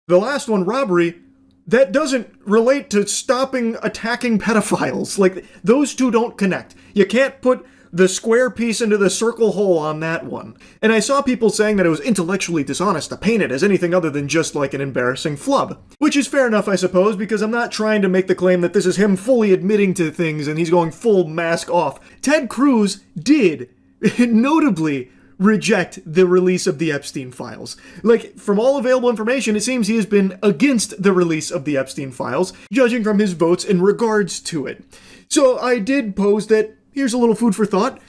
[SPEAKER 1] The last one, robbery, that doesn't relate to stopping attacking pedophiles. Like, those two don't connect. You can't put the square piece into the circle hole on that one. And I saw people saying that it was intellectually dishonest to paint it as anything other than just like an embarrassing flub. Which is fair enough, I suppose, because I'm not trying to make the claim that this is him fully admitting to things and he's going full mask off. Ted Cruz did, notably, reject the release of the Epstein files. Like, from all available information, it seems he has been against the release of the Epstein files, judging from his votes in regards to it. So I did pose that, here's a little food for thought.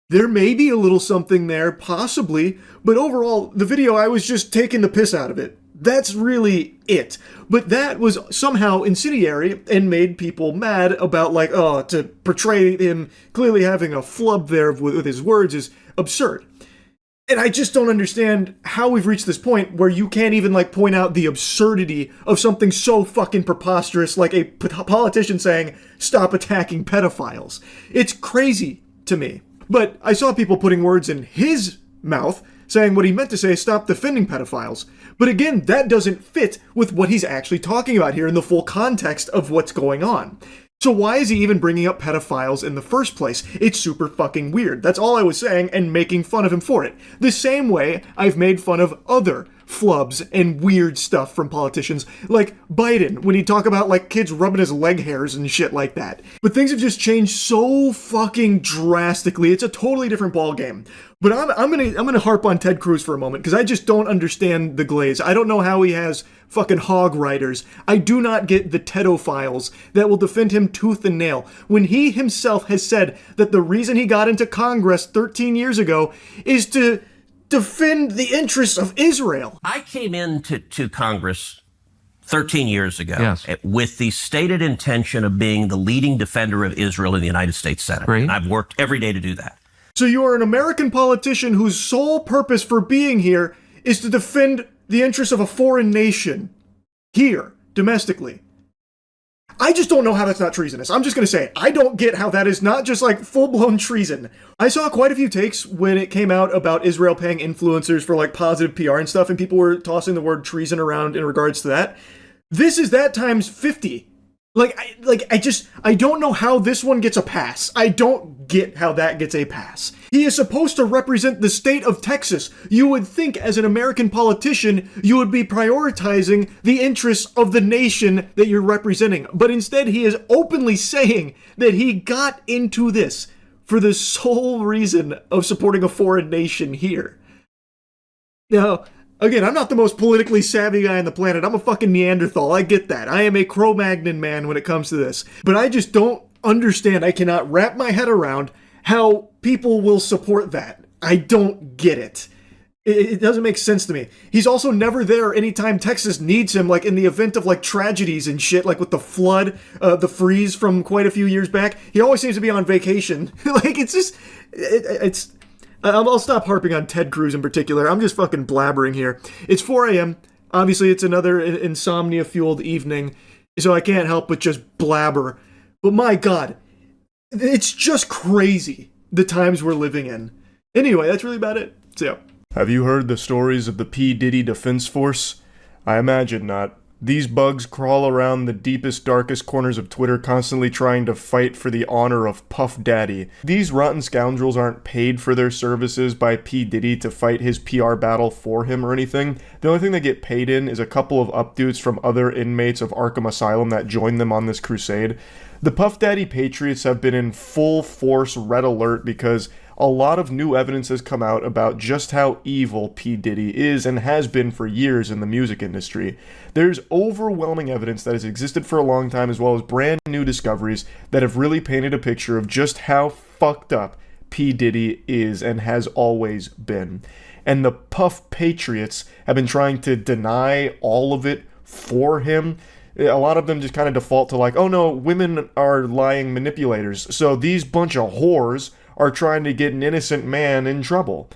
[SPEAKER 1] There may be a little something there, possibly, but overall, the video, I was just taking the piss out of it. That's really it. But that was somehow incendiary and made people mad about, like, oh, to portray him clearly having a flub there with his words is absurd. And I just don't understand how we've reached this point where you can't even, like, point out the absurdity of something so fucking preposterous like a politician saying, stop attacking pedophiles. It's crazy to me. But I saw people putting words in his mouth saying what he meant to say, stop defending pedophiles. But again, that doesn't fit with what he's actually talking about here in the full context of what's going on. So why is he even bringing up pedophiles in the first place? It's super fucking weird. That's all I was saying, and making fun of him for it. The same way I've made fun of other flubs and weird stuff from politicians, like Biden, when he'd talk about, like, kids rubbing his leg hairs and shit like that. But things have just changed so fucking drastically. It's a totally different ballgame. But I'm gonna harp on Ted Cruz for a moment, because I just don't understand the glaze. I don't know how he has fucking hog riders. I do not get the pedophiles that will defend him tooth and nail, when he himself has said that the reason he got into Congress 13 years ago is to defend the interests of Israel.
[SPEAKER 10] I came into Congress 13 years ago with the stated intention of being the leading defender of Israel in the United States Senate.
[SPEAKER 3] Great.
[SPEAKER 10] And I've worked every day to do that.
[SPEAKER 1] So you are an American politician whose sole purpose for being here is to defend the interests of a foreign nation here, domestically. I just don't know how that's not treasonous. I'm just going to say it. I don't get how that is not just like full-blown treason. I saw quite a few takes when it came out about Israel paying influencers for like positive PR and stuff, and people were tossing the word treason around in regards to that. This is that times 50. I don't know how this one gets a pass. I don't get how that gets a pass. He is supposed to represent the state of Texas. You would think as an American politician, you would be prioritizing the interests of the nation that you're representing. But instead, he is openly saying that he got into this for the sole reason of supporting a foreign nation here. Now, again, I'm not the most politically savvy guy on the planet. I'm a fucking Neanderthal. I get that. I am a Cro-Magnon man when it comes to this. But I just don't understand. I cannot wrap my head around how people will support that. I don't get it. It doesn't make sense to me. He's also never there anytime Texas needs him, like in the event of like tragedies and shit, like with the flood, the freeze from quite a few years back. He always seems to be on vacation. Like, it's just, it's... I'll stop harping on Ted Cruz in particular. I'm just fucking blabbering here. It's 4 a.m. Obviously, it's another insomnia-fueled evening, so I can't help but just blabber. But my God, it's just crazy, the times we're living in. Anyway, that's really about it. So, yeah. Have you heard the stories of the P.Diddy Defense Force? I imagine not. These bugs crawl around the deepest, darkest corners of Twitter, constantly trying to fight for the honor of Puff Daddy. These rotten scoundrels aren't paid for their services by P. Diddy to fight his PR battle for him or anything. The only thing they get paid in is a couple of updudes from other inmates of Arkham Asylum that joined them on this crusade. The Puff Daddy Patriots have been in full force red alert because a lot of new evidence has come out about just how evil P. Diddy is and has been for years in the music industry. There's overwhelming evidence that has existed for a long time, as well as brand new discoveries that have really painted a picture of just how fucked up P. Diddy is and has always been. And the Puff Patriots have been trying to deny all of it for him. A lot of them just kind of default to like, oh no, women are lying manipulators, so these bunch of whores are trying to get an innocent man in trouble.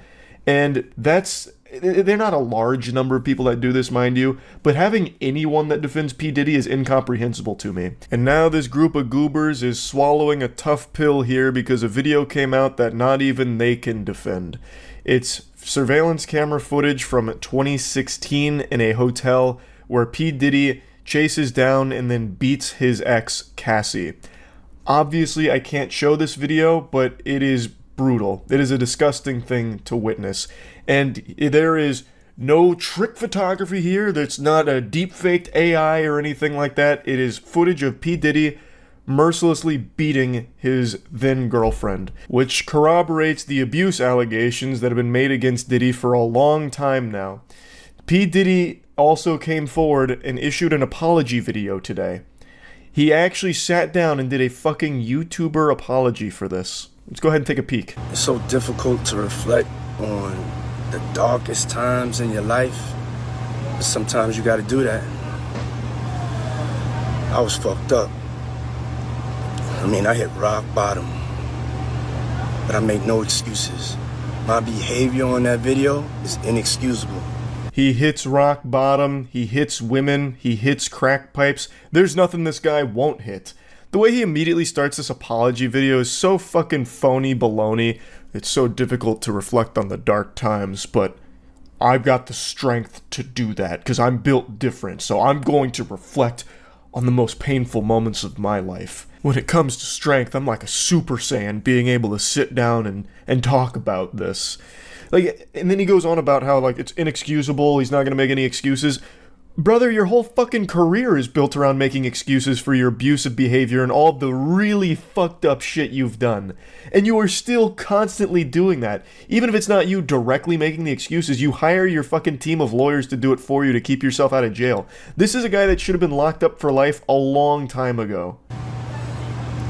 [SPEAKER 1] And they're not a large number of people that do this, mind you, but having anyone that defends P. Diddy is incomprehensible to me. And now this group of goobers is swallowing a tough pill here because a video came out that not even they can defend. It's surveillance camera footage from 2016 in a hotel where P. Diddy chases down and then beats his ex, Cassie. Obviously, I can't show this video, but it is brutal. It is a disgusting thing to witness. And there is no trick photography here. That's not a deep-faked AI or anything like that. It is footage of P. Diddy mercilessly beating his then-girlfriend, which corroborates the abuse allegations that have been made against Diddy for a long time now. P. Diddy also came forward and issued an apology video today. He actually sat down and did a fucking YouTuber apology for this. Let's go ahead and take a peek.
[SPEAKER 4] It's so difficult to reflect on the darkest times in your life, but sometimes you gotta do that. I was fucked up. I mean, I hit rock bottom, but I make no excuses. My behavior on that video is inexcusable.
[SPEAKER 1] He hits rock bottom, he hits women, he hits crack pipes. There's nothing this guy won't hit. The way he immediately starts this apology video is so fucking phony baloney. It's so difficult to reflect on the dark times, but I've got the strength to do that because I'm built different, so I'm going to reflect on the most painful moments of my life. When it comes to strength, I'm like a Super Saiyan being able to sit down and talk about this. Like, and then he goes on about how, like, it's inexcusable, he's not gonna make any excuses. Brother, your whole fucking career is built around making excuses for your abusive behavior and all the really fucked up shit you've done. And you are still constantly doing that. Even if it's not you directly making the excuses, you hire your fucking team of lawyers to do it for you to keep yourself out of jail. This is a guy that should have been locked up for life a long time ago.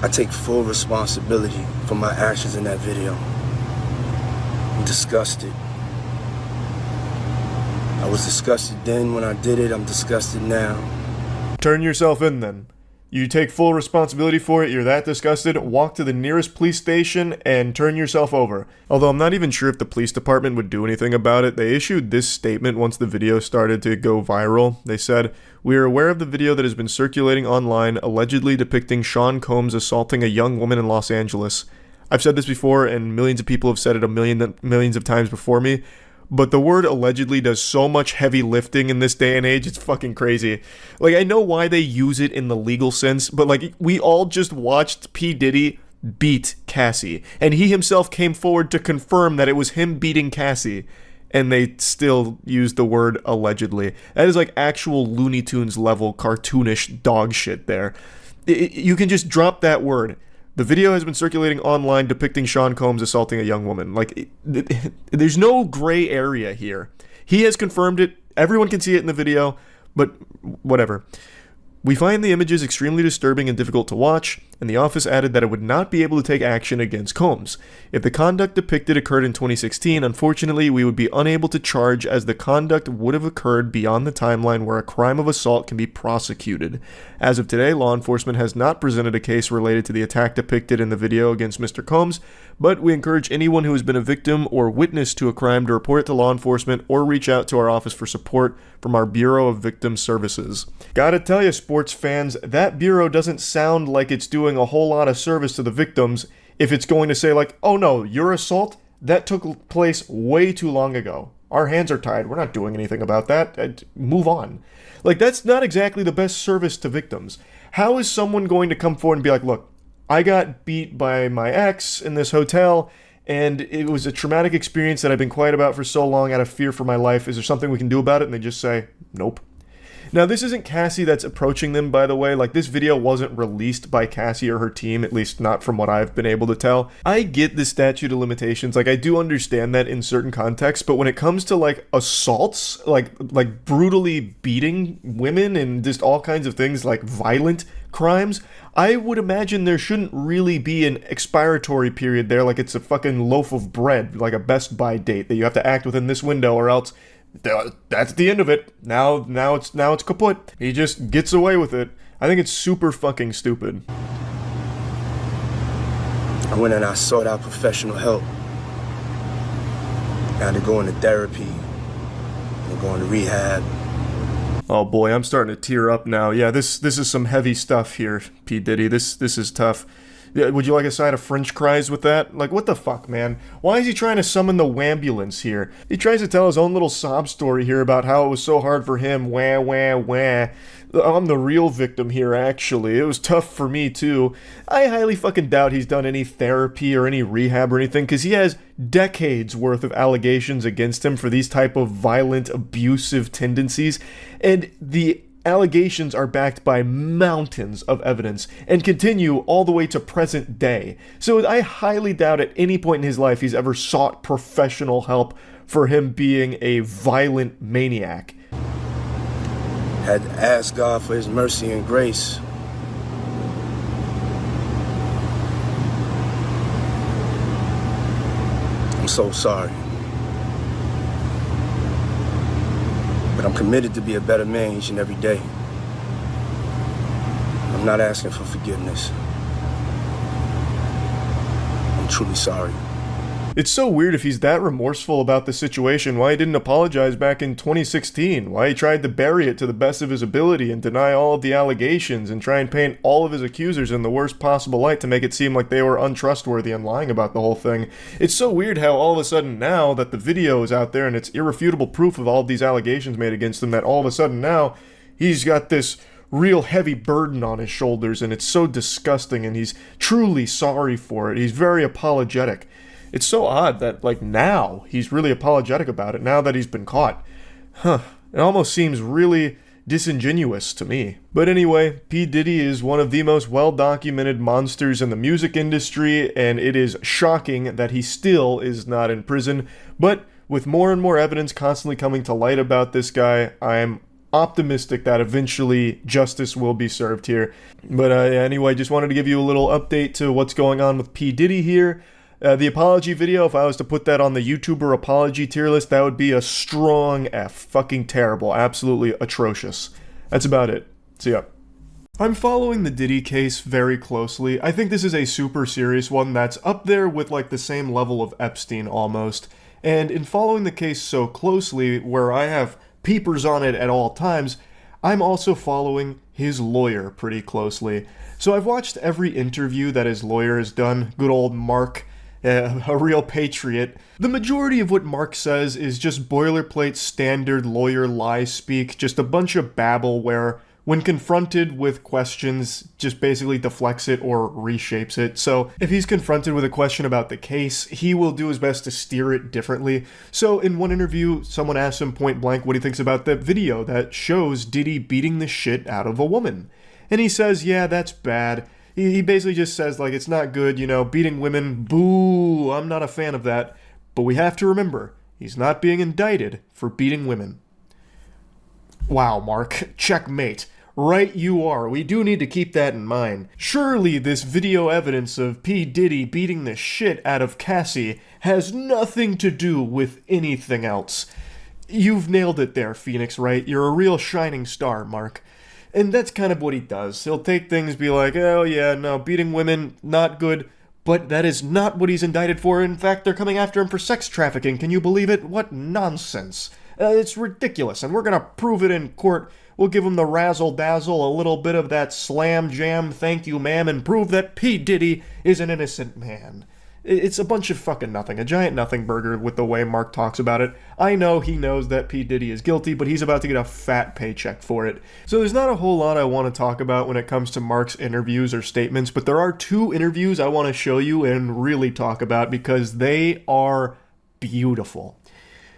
[SPEAKER 4] I take full responsibility for my actions in that video. I'm disgusted. I was disgusted then when I did it, I'm disgusted now.
[SPEAKER 1] Turn yourself in then. You take full responsibility for it, you're that disgusted, walk to the nearest police station and turn yourself over. Although I'm not even sure if the police department would do anything about it. They issued this statement once the video started to go viral. They said, "We are aware of the video that has been circulating online allegedly depicting Sean Combs assaulting a young woman in Los Angeles. I've said this before and millions of people have said it millions of times before me. But the word allegedly does so much heavy lifting in this day and age, it's fucking crazy. Like, I know why they use it in the legal sense, but, like, we all just watched P. Diddy beat Cassie. And he himself came forward to confirm that it was him beating Cassie. And they still use the word allegedly. That is, like, actual Looney Tunes level cartoonish dog shit there. You can just drop that word. The video has been circulating online depicting Sean Combs assaulting a young woman. Like, there's no gray area here. He has confirmed it. Everyone can see it in the video, but whatever. We find the images extremely disturbing and difficult to watch, and the office added that it would not be able to take action against Combs. If the conduct depicted occurred in 2016, unfortunately, we would be unable to charge as the conduct would have occurred beyond the timeline where a crime of assault can be prosecuted. As of today, law enforcement has not presented a case related to the attack depicted in the video against Mr. Combs, but we encourage anyone who has been a victim or witness to a crime to report it to law enforcement or reach out to our office for support from our Bureau of Victim Services. Gotta tell you, sports fans, that bureau doesn't sound like it's doing a whole lot of service to the victims if it's going to say, like, oh no, your assault, that took place way too long ago. Our hands are tied. We're not doing anything about that. Move on. Like, that's not exactly the best service to victims. How is someone going to come forward and be like, look, I got beat by my ex in this hotel, and it was a traumatic experience that I've been quiet about for so long out of fear for my life. Is there something we can do about it? And they just say, nope. Now, this isn't Cassie that's approaching them, by the way. Like, this video wasn't released by Cassie or her team, at least not from what I've been able to tell. I get the statute of limitations. Like, I do understand that in certain contexts, but when it comes to, like, assaults, like brutally beating women and just all kinds of things, like violent crimes, I would imagine there shouldn't really be an expiratory period there, like it's a fucking loaf of bread, like a Best Buy date that you have to act within this window or else that's the end of it. Now it's kaput. He just gets away with it. I think it's super fucking stupid.
[SPEAKER 4] I went and I sought out professional help. Now they're going to therapy. They're going to rehab.
[SPEAKER 1] Oh boy, I'm starting to tear up now. Yeah, this is some heavy stuff here, P. Diddy. This is tough. Yeah, would you like a side of French fries with that? Like, what the fuck, man? Why is he trying to summon the wambulance here? He tries to tell his own little sob story here about how it was so hard for him. Wah, wah, wah. I'm the real victim here, actually. It was tough for me, too. I highly fucking doubt he's done any therapy or any rehab or anything, because he has decades worth of allegations against him for these type of violent, abusive tendencies, and the allegations are backed by mountains of evidence and continue all the way to present day. So I highly doubt at any point in his life he's ever sought professional help for him being a violent maniac.
[SPEAKER 4] Had to ask God for his mercy and grace. I'm so sorry. But I'm committed to be a better man each and every day. I'm not asking for forgiveness. I'm truly sorry.
[SPEAKER 1] It's so weird if he's that remorseful about the situation, why he didn't apologize back in 2016, why he tried to bury it to the best of his ability and deny all of the allegations and try and paint all of his accusers in the worst possible light to make it seem like they were untrustworthy and lying about the whole thing. It's so weird how all of a sudden now that the video is out there and it's irrefutable proof of all of these allegations made against him, that all of a sudden now he's got this real heavy burden on his shoulders and it's so disgusting and he's truly sorry for it. He's very apologetic. It's so odd that, like, now he's really apologetic about it, now that he's been caught. It almost seems really disingenuous to me. But anyway, P. Diddy is one of the most well-documented monsters in the music industry, and it is shocking that he still is not in prison. But with more and more evidence constantly coming to light about this guy, I'm optimistic that eventually justice will be served here. But anyway, just wanted to give you a little update to what's going on with P. Diddy here. The apology video, if I was to put that on the YouTuber apology tier list, that would be a strong F. Fucking terrible. Absolutely atrocious. That's about it. See ya. I'm following the Diddy case very closely. I think this is a super serious one that's up there with like the same level of Epstein almost. And in following the case so closely, where I have peepers on it at all times, I'm also following his lawyer pretty closely. So I've watched every interview that his lawyer has done. Good old Mark. A real patriot. The majority of what Mark says is just boilerplate standard lawyer lie speak, just a bunch of babble where, when confronted with questions, just basically deflects it or reshapes it. So if he's confronted with a question about the case, he will do his best to steer it differently. So in one interview, someone asked him point blank what he thinks about the video that shows Diddy beating the shit out of a woman. And he says, yeah, that's bad. He basically just says, like, it's not good, you know, beating women, boo, I'm not a fan of that. But we have to remember, he's not being indicted for beating women. Wow, Mark, checkmate. Right you are, we do need to keep that in mind. Surely this video evidence of P. Diddy beating the shit out of Cassie has nothing to do with anything else. You've nailed it there, Phoenix Wright. You're a real shining star, Mark. And that's kind of what he does. He'll take things, be like, oh yeah, no, beating women, not good. But that is not what he's indicted for. In fact, they're coming after him for sex trafficking. Can you believe it? What nonsense. It's ridiculous, and we're gonna prove it in court. We'll give him the razzle-dazzle, a little bit of that slam jam, thank you ma'am, and prove that P. Diddy is an innocent man. It's a bunch of fucking nothing, a giant nothing burger with the way Mark talks about it. I know he knows that P. Diddy is guilty, but he's about to get a fat paycheck for it. So there's not a whole lot I want to talk about when it comes to Mark's interviews or statements, but there are two interviews I want to show you and really talk about because they are beautiful.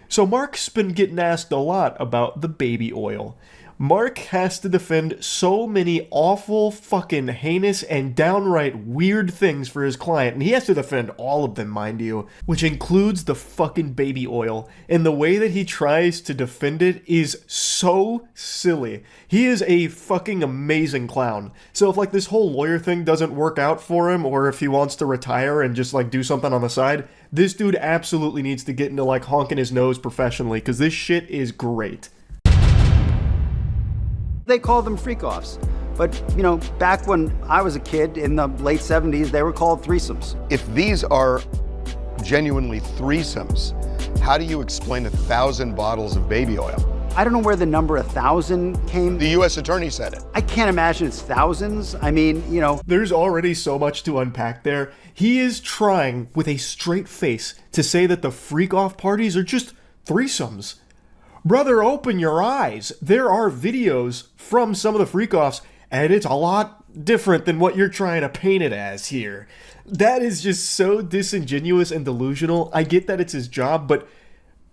[SPEAKER 1] So Mark's been getting asked a lot about the baby oil. Mark has to defend so many awful, fucking heinous, and downright weird things for his client, and he has to defend all of them, mind you, which includes the fucking baby oil. And the way that he tries to defend it is so silly. He is a fucking amazing clown. So if, like, this whole lawyer thing doesn't work out for him, or if he wants to retire and just, like, do something on the side, this dude absolutely needs to get into, like, honking his nose professionally, because this shit is great.
[SPEAKER 11] They call them freak-offs. But, you know, back when I was a kid in the late 70s, they were called threesomes.
[SPEAKER 12] If these are genuinely threesomes, how do you explain 1,000 bottles of baby oil?
[SPEAKER 11] I don't know where the number 1,000 came.
[SPEAKER 12] The U.S. Attorney said it.
[SPEAKER 11] I can't imagine it's thousands. I mean, you know.
[SPEAKER 1] There's already so much to unpack there. He is trying with a straight face to say that the freak-off parties are just threesomes. Brother, open your eyes. There are videos from some of the freak-offs, and it's a lot different than what you're trying to paint it as here. That is just so disingenuous and delusional. I get that it's his job, but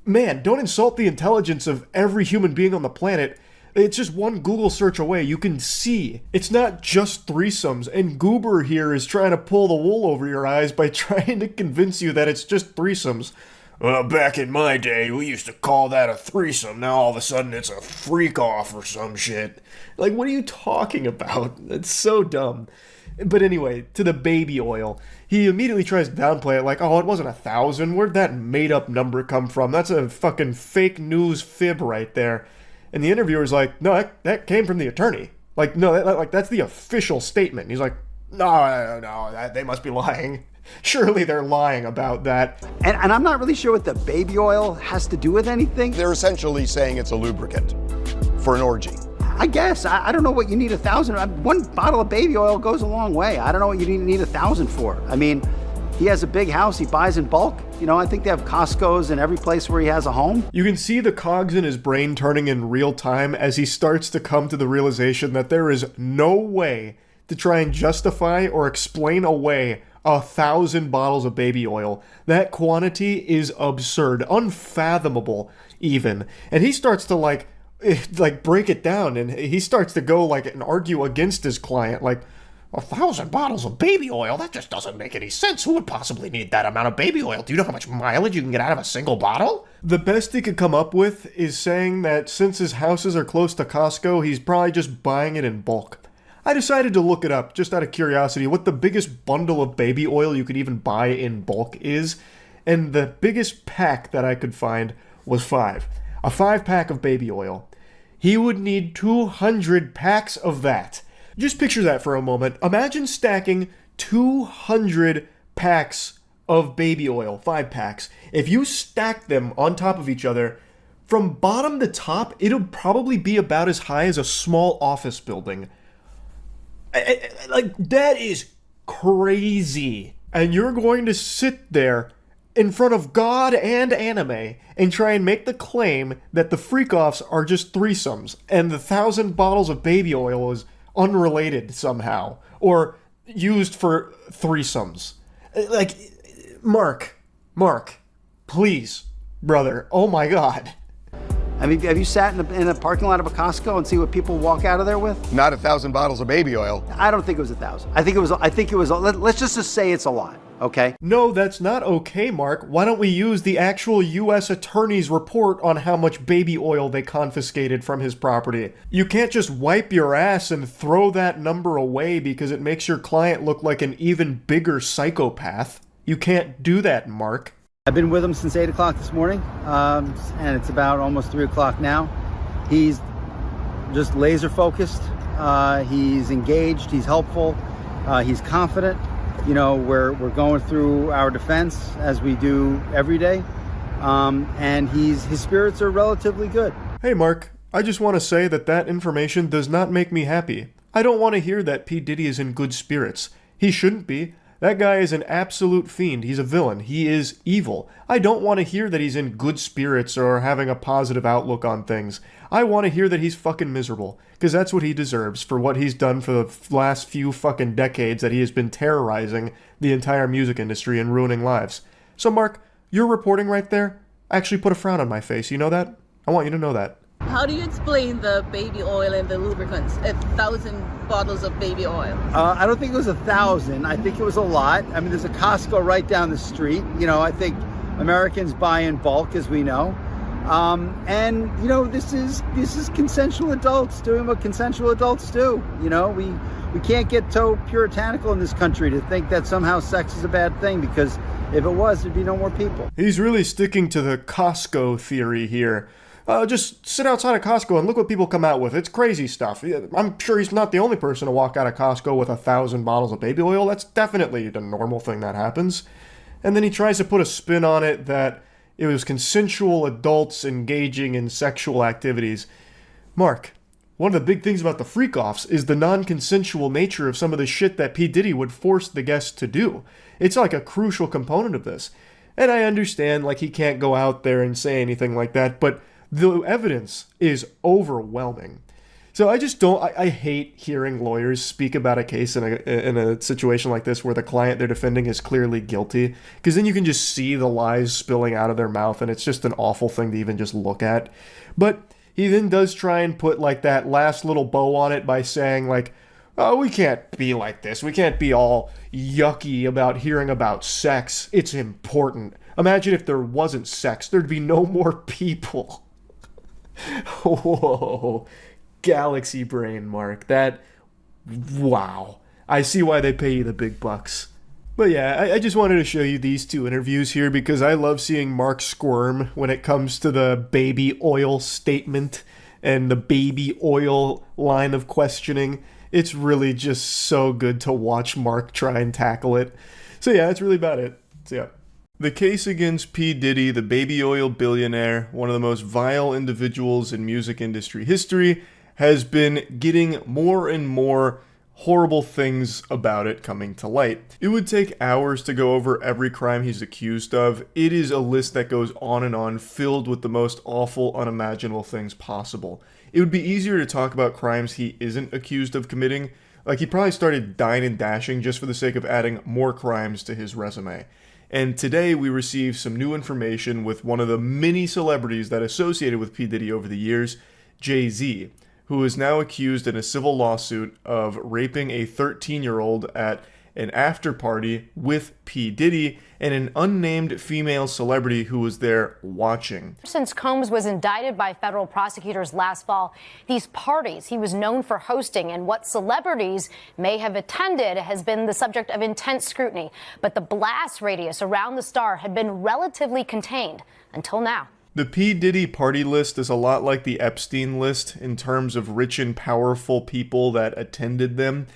[SPEAKER 1] man, don't insult the intelligence of every human being on the planet. It's just one Google search away. You can see. It's not just threesomes, and Goober here is trying to pull the wool over your eyes by trying to convince you that it's just threesomes. Well, back in my day, we used to call that a threesome. Now all of a sudden it's a freak-off or some shit. Like, what are you talking about? That's so dumb. But anyway, to the baby oil. He immediately tries to downplay it like, oh, it wasn't 1,000. Where'd that made-up number come from? That's a fucking fake news fib right there. And the interviewer's like, no, that came from the attorney. Like, no, that's the official statement. And he's like, no, they must be lying. Surely they're lying about that.
[SPEAKER 11] And I'm not really sure what the baby oil has to do with anything.
[SPEAKER 12] They're essentially saying it's a lubricant for an orgy.
[SPEAKER 11] I guess. I don't know what you need 1,000. One bottle of baby oil goes a long way. I don't know what you need 1,000 for. I mean, he has a big house. He buys in bulk. You know, I think they have Costco's in every place where he has a home.
[SPEAKER 1] You can see the cogs in his brain turning in real time as he starts to come to the realization that there is no way to try and justify or explain away 1,000 bottles of baby oil. That quantity is absurd, unfathomable even. And he starts to like break it down, and he starts to go and argue against his client, like, 1,000 bottles of baby oil? That just doesn't make any sense. Who would possibly need that amount of baby oil? Do you know how much mileage you can get out of a single bottle? The best he could come up with is saying that since his houses are close to Costco, he's probably just buying it in bulk. I decided to look it up, just out of curiosity, what the biggest bundle of baby oil you could even buy in bulk is, and the biggest pack that I could find was 5. A 5-pack of baby oil. He would need 200 packs of that. Just picture that for a moment. Imagine stacking 200 packs of baby oil, 5 packs. If you stack them on top of each other, from bottom to top, it'll probably be about as high as a small office building. That is crazy. And you're going to sit there in front of God and anime and try and make the claim that the freak-offs are just threesomes and the 1,000 bottles of baby oil is unrelated somehow or used for threesomes. Mark, please, brother, oh my God.
[SPEAKER 11] I mean, have you sat in a parking lot of a Costco and see what people walk out of there with?
[SPEAKER 12] Not 1,000 bottles of baby oil.
[SPEAKER 11] I don't think it was 1,000. I think it was. Let's just say it's a lot. Okay?
[SPEAKER 1] No, that's not okay, Mark. Why don't we use the actual U.S. Attorney's report on how much baby oil they confiscated from his property? You can't just wipe your ass and throw that number away because it makes your client look like an even bigger psychopath. You can't do that, Mark.
[SPEAKER 11] I've been with him since 8 o'clock this morning, and it's about almost 3 o'clock now. He's just laser focused. He's engaged. He's helpful. He's confident. You know, we're going through our defense as we do every day, and his spirits are relatively good.
[SPEAKER 1] Hey, Mark, I just want to say that information does not make me happy. I don't want to hear that P. Diddy is in good spirits. He shouldn't be. That guy is an absolute fiend. He's a villain. He is evil. I don't want to hear that he's in good spirits or having a positive outlook on things. I want to hear that he's fucking miserable, because that's what he deserves for what he's done for the last few fucking decades that he has been terrorizing the entire music industry and ruining lives. So, Mark, your reporting right there actually put a frown on my face. You know that? I want you to know that.
[SPEAKER 13] How do you explain the baby oil and the lubricants? 1,000 bottles of baby oil.
[SPEAKER 11] I don't think it was 1,000. I think it was a lot. I mean, there's a Costco right down the street. You know, I think Americans buy in bulk, as we know. And you know, this is consensual adults doing what consensual adults do. You know, we can't get so puritanical in this country to think that somehow sex is a bad thing, because if it was, there'd be no more people.
[SPEAKER 1] He's really sticking to the Costco theory here. Just sit outside of Costco and look what people come out with. It's crazy stuff. I'm sure he's not the only person to walk out of Costco with 1,000 bottles of baby oil. That's definitely the normal thing that happens. And then he tries to put a spin on it that It was consensual adults engaging in sexual activities. Mark, one of the big things about the freak-offs is the non-consensual nature of some of the shit that P. Diddy would force the guests to do. It's like a crucial component of this. And I understand, like, he can't go out there and say anything like that, but the evidence is overwhelming. So I just don't, I hate hearing lawyers speak about a case in a situation like this where the client they're defending is clearly guilty, because then you can just see the lies spilling out of their mouth, and it's just an awful thing to even just look at. But he then does try and put like that last little bow on it by saying like, oh, we can't be like this. We can't be all yucky about hearing about sex. It's important. Imagine if there wasn't sex, there'd be no more people. Whoa. Galaxy brain, Mark. That, wow. I see why they pay you the big bucks. But yeah, I just wanted to show you these two interviews here because I love seeing Mark squirm when it comes to the baby oil statement and the baby oil line of questioning. It's really just so good to watch Mark try and tackle it. So yeah, that's really about it. So yeah. The case against P. Diddy, the baby oil billionaire, one of the most vile individuals in music industry history, has been getting more and more horrible things about it coming to light. It would take hours to go over every crime he's accused of. It is a list that goes on and on, filled with the most awful, unimaginable things possible. It would be easier to talk about crimes he isn't accused of committing. Like, he probably started dying and dashing just for the sake of adding more crimes to his resume. And today we received some new information with one of the many celebrities that associated with P. Diddy over the years, Jay-Z, who is now accused in a civil lawsuit of raping a 13-year-old at an after party with P. Diddy and an unnamed female celebrity who was there watching.
[SPEAKER 14] Since Combs was indicted by federal prosecutors last fall, these parties he was known for hosting and what celebrities may have attended has been the subject of intense scrutiny. But the blast radius around the star had been relatively contained until now.
[SPEAKER 1] The P. Diddy party list is a lot like the Epstein list in terms of rich and powerful people that attended them.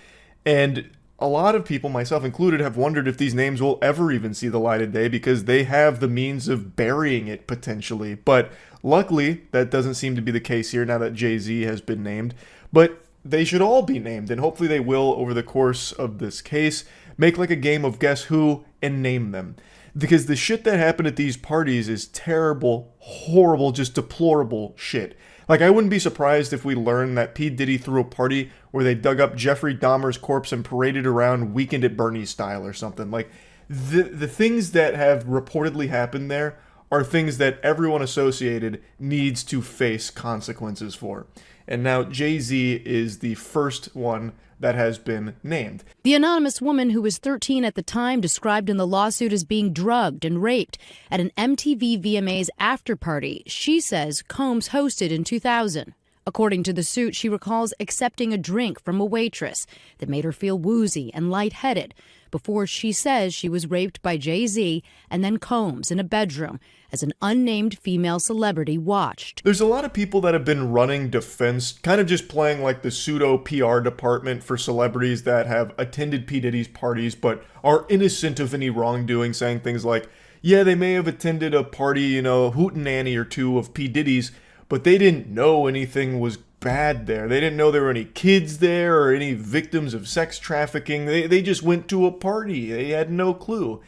[SPEAKER 1] And a lot of people, myself included, have wondered if these names will ever even see the light of day because they have the means of burying it potentially. But luckily, that doesn't seem to be the case here now that Jay-Z has been named. But they should all be named, and hopefully they will over the course of this case. Make like a game of guess who and name them. Because the shit that happened at these parties is terrible, horrible, just deplorable shit. Like, I wouldn't be surprised if we learned that P. Diddy threw a party where they dug up Jeffrey Dahmer's corpse and paraded around Weekend at Bernie's style or something. Like, the things that have reportedly happened there are things that everyone associated needs to face consequences for. And now Jay-Z is the first one that has been named.
[SPEAKER 15] The anonymous woman, who was 13 at the time, described in the lawsuit as being drugged and raped at an MTV VMAs after party she says Combs hosted in 2000. According to the suit, she recalls accepting a drink from a waitress that made her feel woozy and lightheaded before she says she was raped by Jay-Z and then Combs in a bedroom as an unnamed female celebrity watched.
[SPEAKER 1] There's a lot of people that have been running defense, kind of just playing like the pseudo PR department for celebrities that have attended P. Diddy's parties but are innocent of any wrongdoing, saying things like, yeah, they may have attended a party, you know, hootenanny or two of P. Diddy's, but they didn't know anything was bad there. They didn't know there were any kids there or any victims of sex trafficking. They just went to a party. They had no clue.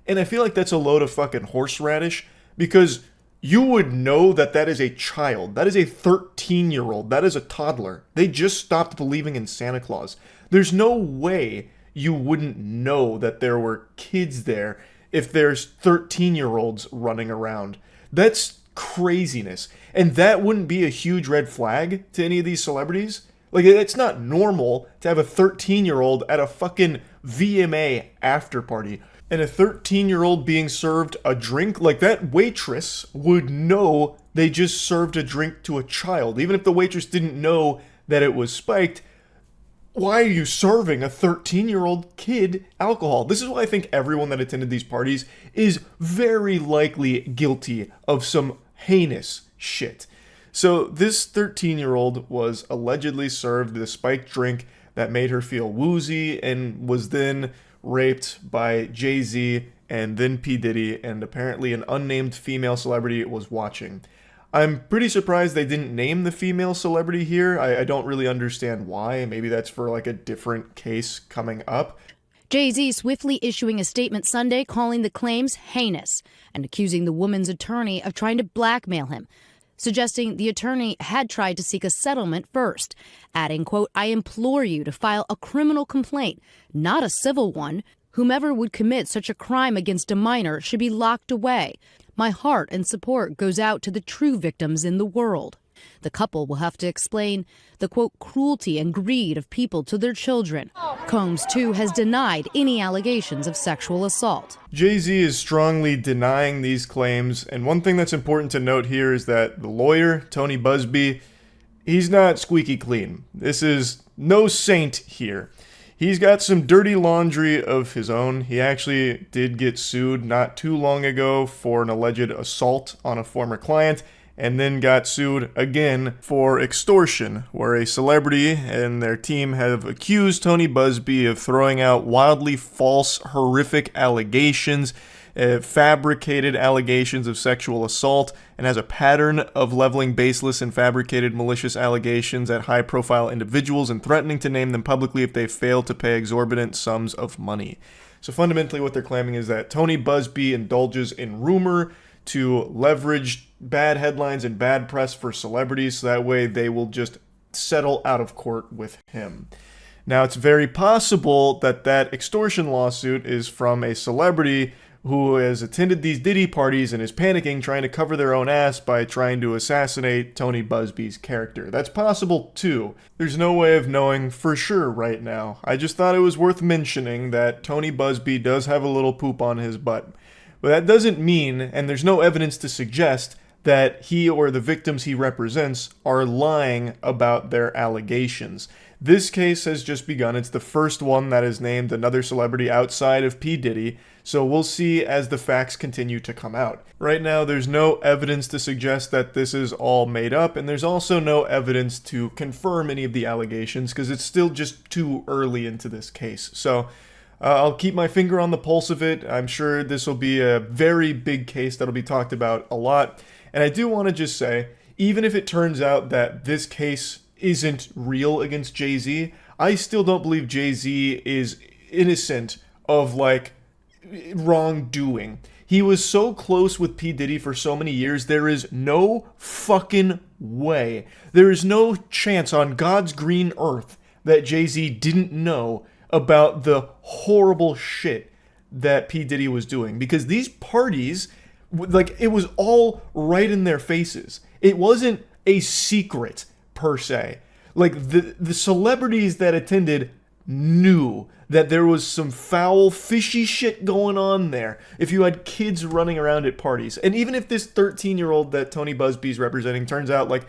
[SPEAKER 1] And I feel like that's a load of fucking horseradish, because you would know that that is a child. That is a 13-year-old. That is a toddler. They just stopped believing in Santa Claus. There's no way you wouldn't know that there were kids there if there's 13-year-olds running around. That's craziness. And that wouldn't be a huge red flag to any of these celebrities. Like, it's not normal to have a 13-year-old at a fucking VMA after party. And a 13-year-old being served a drink, like, that waitress would know they just served a drink to a child. Even if the waitress didn't know that it was spiked, why are you serving a 13-year-old kid alcohol? This is why I think everyone that attended these parties is very likely guilty of some heinous shit. So this 13-year-old was allegedly served the spiked drink that made her feel woozy and was then raped by Jay-Z and then P. Diddy, and apparently an unnamed female celebrity was watching. I'm pretty surprised they didn't name the female celebrity here. I don't really understand why. Maybe that's for like a different case coming up.
[SPEAKER 15] Jay-Z swiftly issuing a statement Sunday calling the claims heinous and accusing the woman's attorney of trying to blackmail him, suggesting the attorney had tried to seek a settlement first, adding, quote, "I implore you to file a criminal complaint, not a civil one. Whomever would commit such a crime against a minor should be locked away. My heart and support goes out to the true victims in the world." The couple will have to explain the, quote, cruelty and greed of people to their children. Combs, too, has denied any allegations of sexual assault.
[SPEAKER 1] Jay-Z is strongly denying these claims, and one thing that's important to note here is that the lawyer, Tony Busby, he's not squeaky clean. This is no saint here. He's got some dirty laundry of his own. He actually did get sued not too long ago for an alleged assault on a former client, and then got sued again for extortion, where a celebrity and their team have accused Tony Busby of throwing out wildly false, horrific allegations, fabricated allegations of sexual assault, and has a pattern of leveling baseless and fabricated malicious allegations at high-profile individuals and threatening to name them publicly if they fail to pay exorbitant sums of money. So fundamentally what they're claiming is that Tony Busby indulges in rumor to leverage bad headlines and bad press for celebrities, so that way they will just settle out of court with him. Now, it's very possible that that extortion lawsuit is from a celebrity who has attended these Diddy parties and is panicking, trying to cover their own ass by trying to assassinate Tony Busby's character. That's possible, too. There's no way of knowing for sure right now. I just thought it was worth mentioning that Tony Busby does have a little poop on his butt. But that doesn't mean, and there's no evidence to suggest, that he or the victims he represents are lying about their allegations. This case has just begun. It's the first one that has named another celebrity outside of P. Diddy, so we'll see as the facts continue to come out. Right now, there's no evidence to suggest that this is all made up, and there's also no evidence to confirm any of the allegations, because it's still just too early into this case. So I'll keep my finger on the pulse of it. I'm sure this will be a very big case that'll be talked about a lot. And I do want to just say, even if it turns out that this case isn't real against Jay-Z, I still don't believe Jay-Z is innocent of, like, wrongdoing. He was so close with P. Diddy for so many years, there is no fucking way. There is no chance on God's green earth that Jay-Z didn't know about the horrible shit that P. Diddy was doing. Because these parties, like, it was all right in their faces. It wasn't a secret, per se. Like, the celebrities that attended knew that there was some foul, fishy shit going on there. If you had kids running around at parties. And even if this 13-year-old that Tony Busby's representing turns out, like,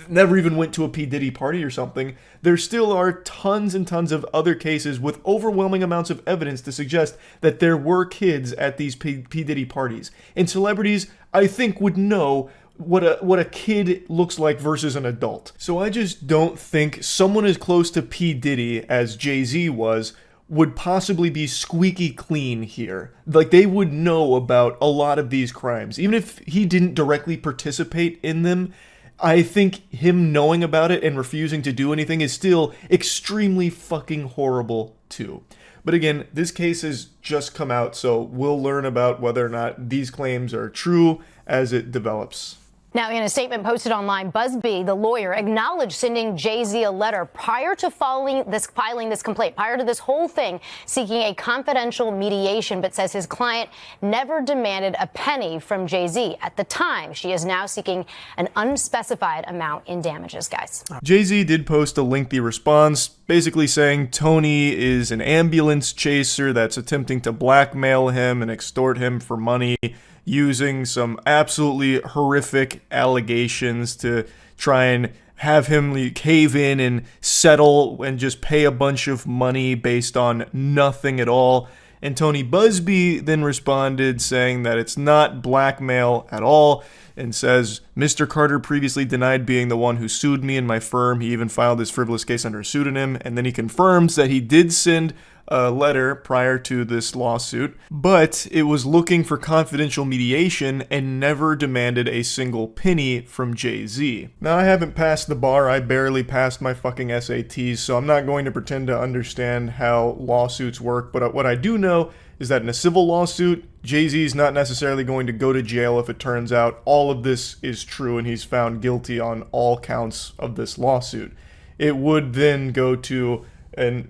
[SPEAKER 1] never even went to a P. Diddy party or something, there still are tons and tons of other cases with overwhelming amounts of evidence to suggest that there were kids at these P. Diddy parties. And celebrities, I think, would know what a kid looks like versus an adult. So I just don't think someone as close to P. Diddy as Jay-Z was would possibly be squeaky clean here. Like, they would know about a lot of these crimes. Even if he didn't directly participate in them, I think him knowing about it and refusing to do anything is still extremely fucking horrible too. But again, this case has just come out, so we'll learn about whether or not these claims are true as it develops.
[SPEAKER 14] Now, in a statement posted online, Busby, the lawyer, acknowledged sending Jay-Z a letter prior to filing this complaint, prior to this whole thing, seeking a confidential mediation, but says his client never demanded a penny from Jay-Z. At the time, she is now seeking an unspecified amount in damages, guys.
[SPEAKER 1] Jay-Z did post a lengthy response, basically saying Tony is an ambulance chaser that's attempting to blackmail him and extort him for money, using some absolutely horrific allegations to try and have him cave in and settle and just pay a bunch of money based on nothing at all. And Tony Busby then responded saying that it's not blackmail at all, and says, Mr. Carter previously denied being the one who sued me and my firm. He even filed this frivolous case under a pseudonym. And then he confirms that he did send a letter prior to this lawsuit, but it was looking for confidential mediation and never demanded a single penny from Jay-Z. Now, I haven't passed the bar. I barely passed my fucking SATs, so I'm not going to pretend to understand how lawsuits work, but what I do know is that in a civil lawsuit, Jay-Z is not necessarily going to go to jail if it turns out all of this is true and he's found guilty on all counts of this lawsuit. It would then go to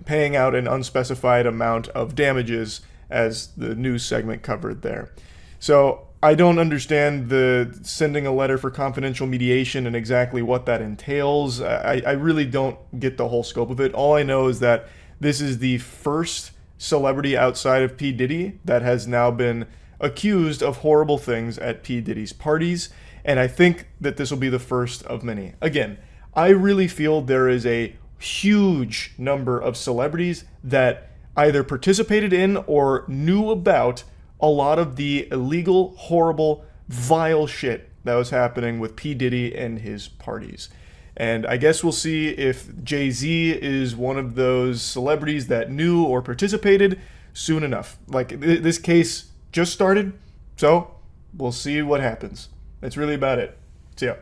[SPEAKER 1] paying out an unspecified amount of damages, as the news segment covered there. So I don't understand the sending a letter for confidential mediation and exactly what that entails. I really don't get the whole scope of it. All I know is that this is the first celebrity outside of P. Diddy that has now been accused of horrible things at P. Diddy's parties, and I think that this will be the first of many. Again, I really feel there is a huge number of celebrities that either participated in or knew about a lot of the illegal, horrible, vile shit that was happening with P. Diddy and his parties. And I guess we'll see if Jay-Z is one of those celebrities that knew or participated soon enough. Like, this case just started, so we'll see what happens. That's really about it. See ya.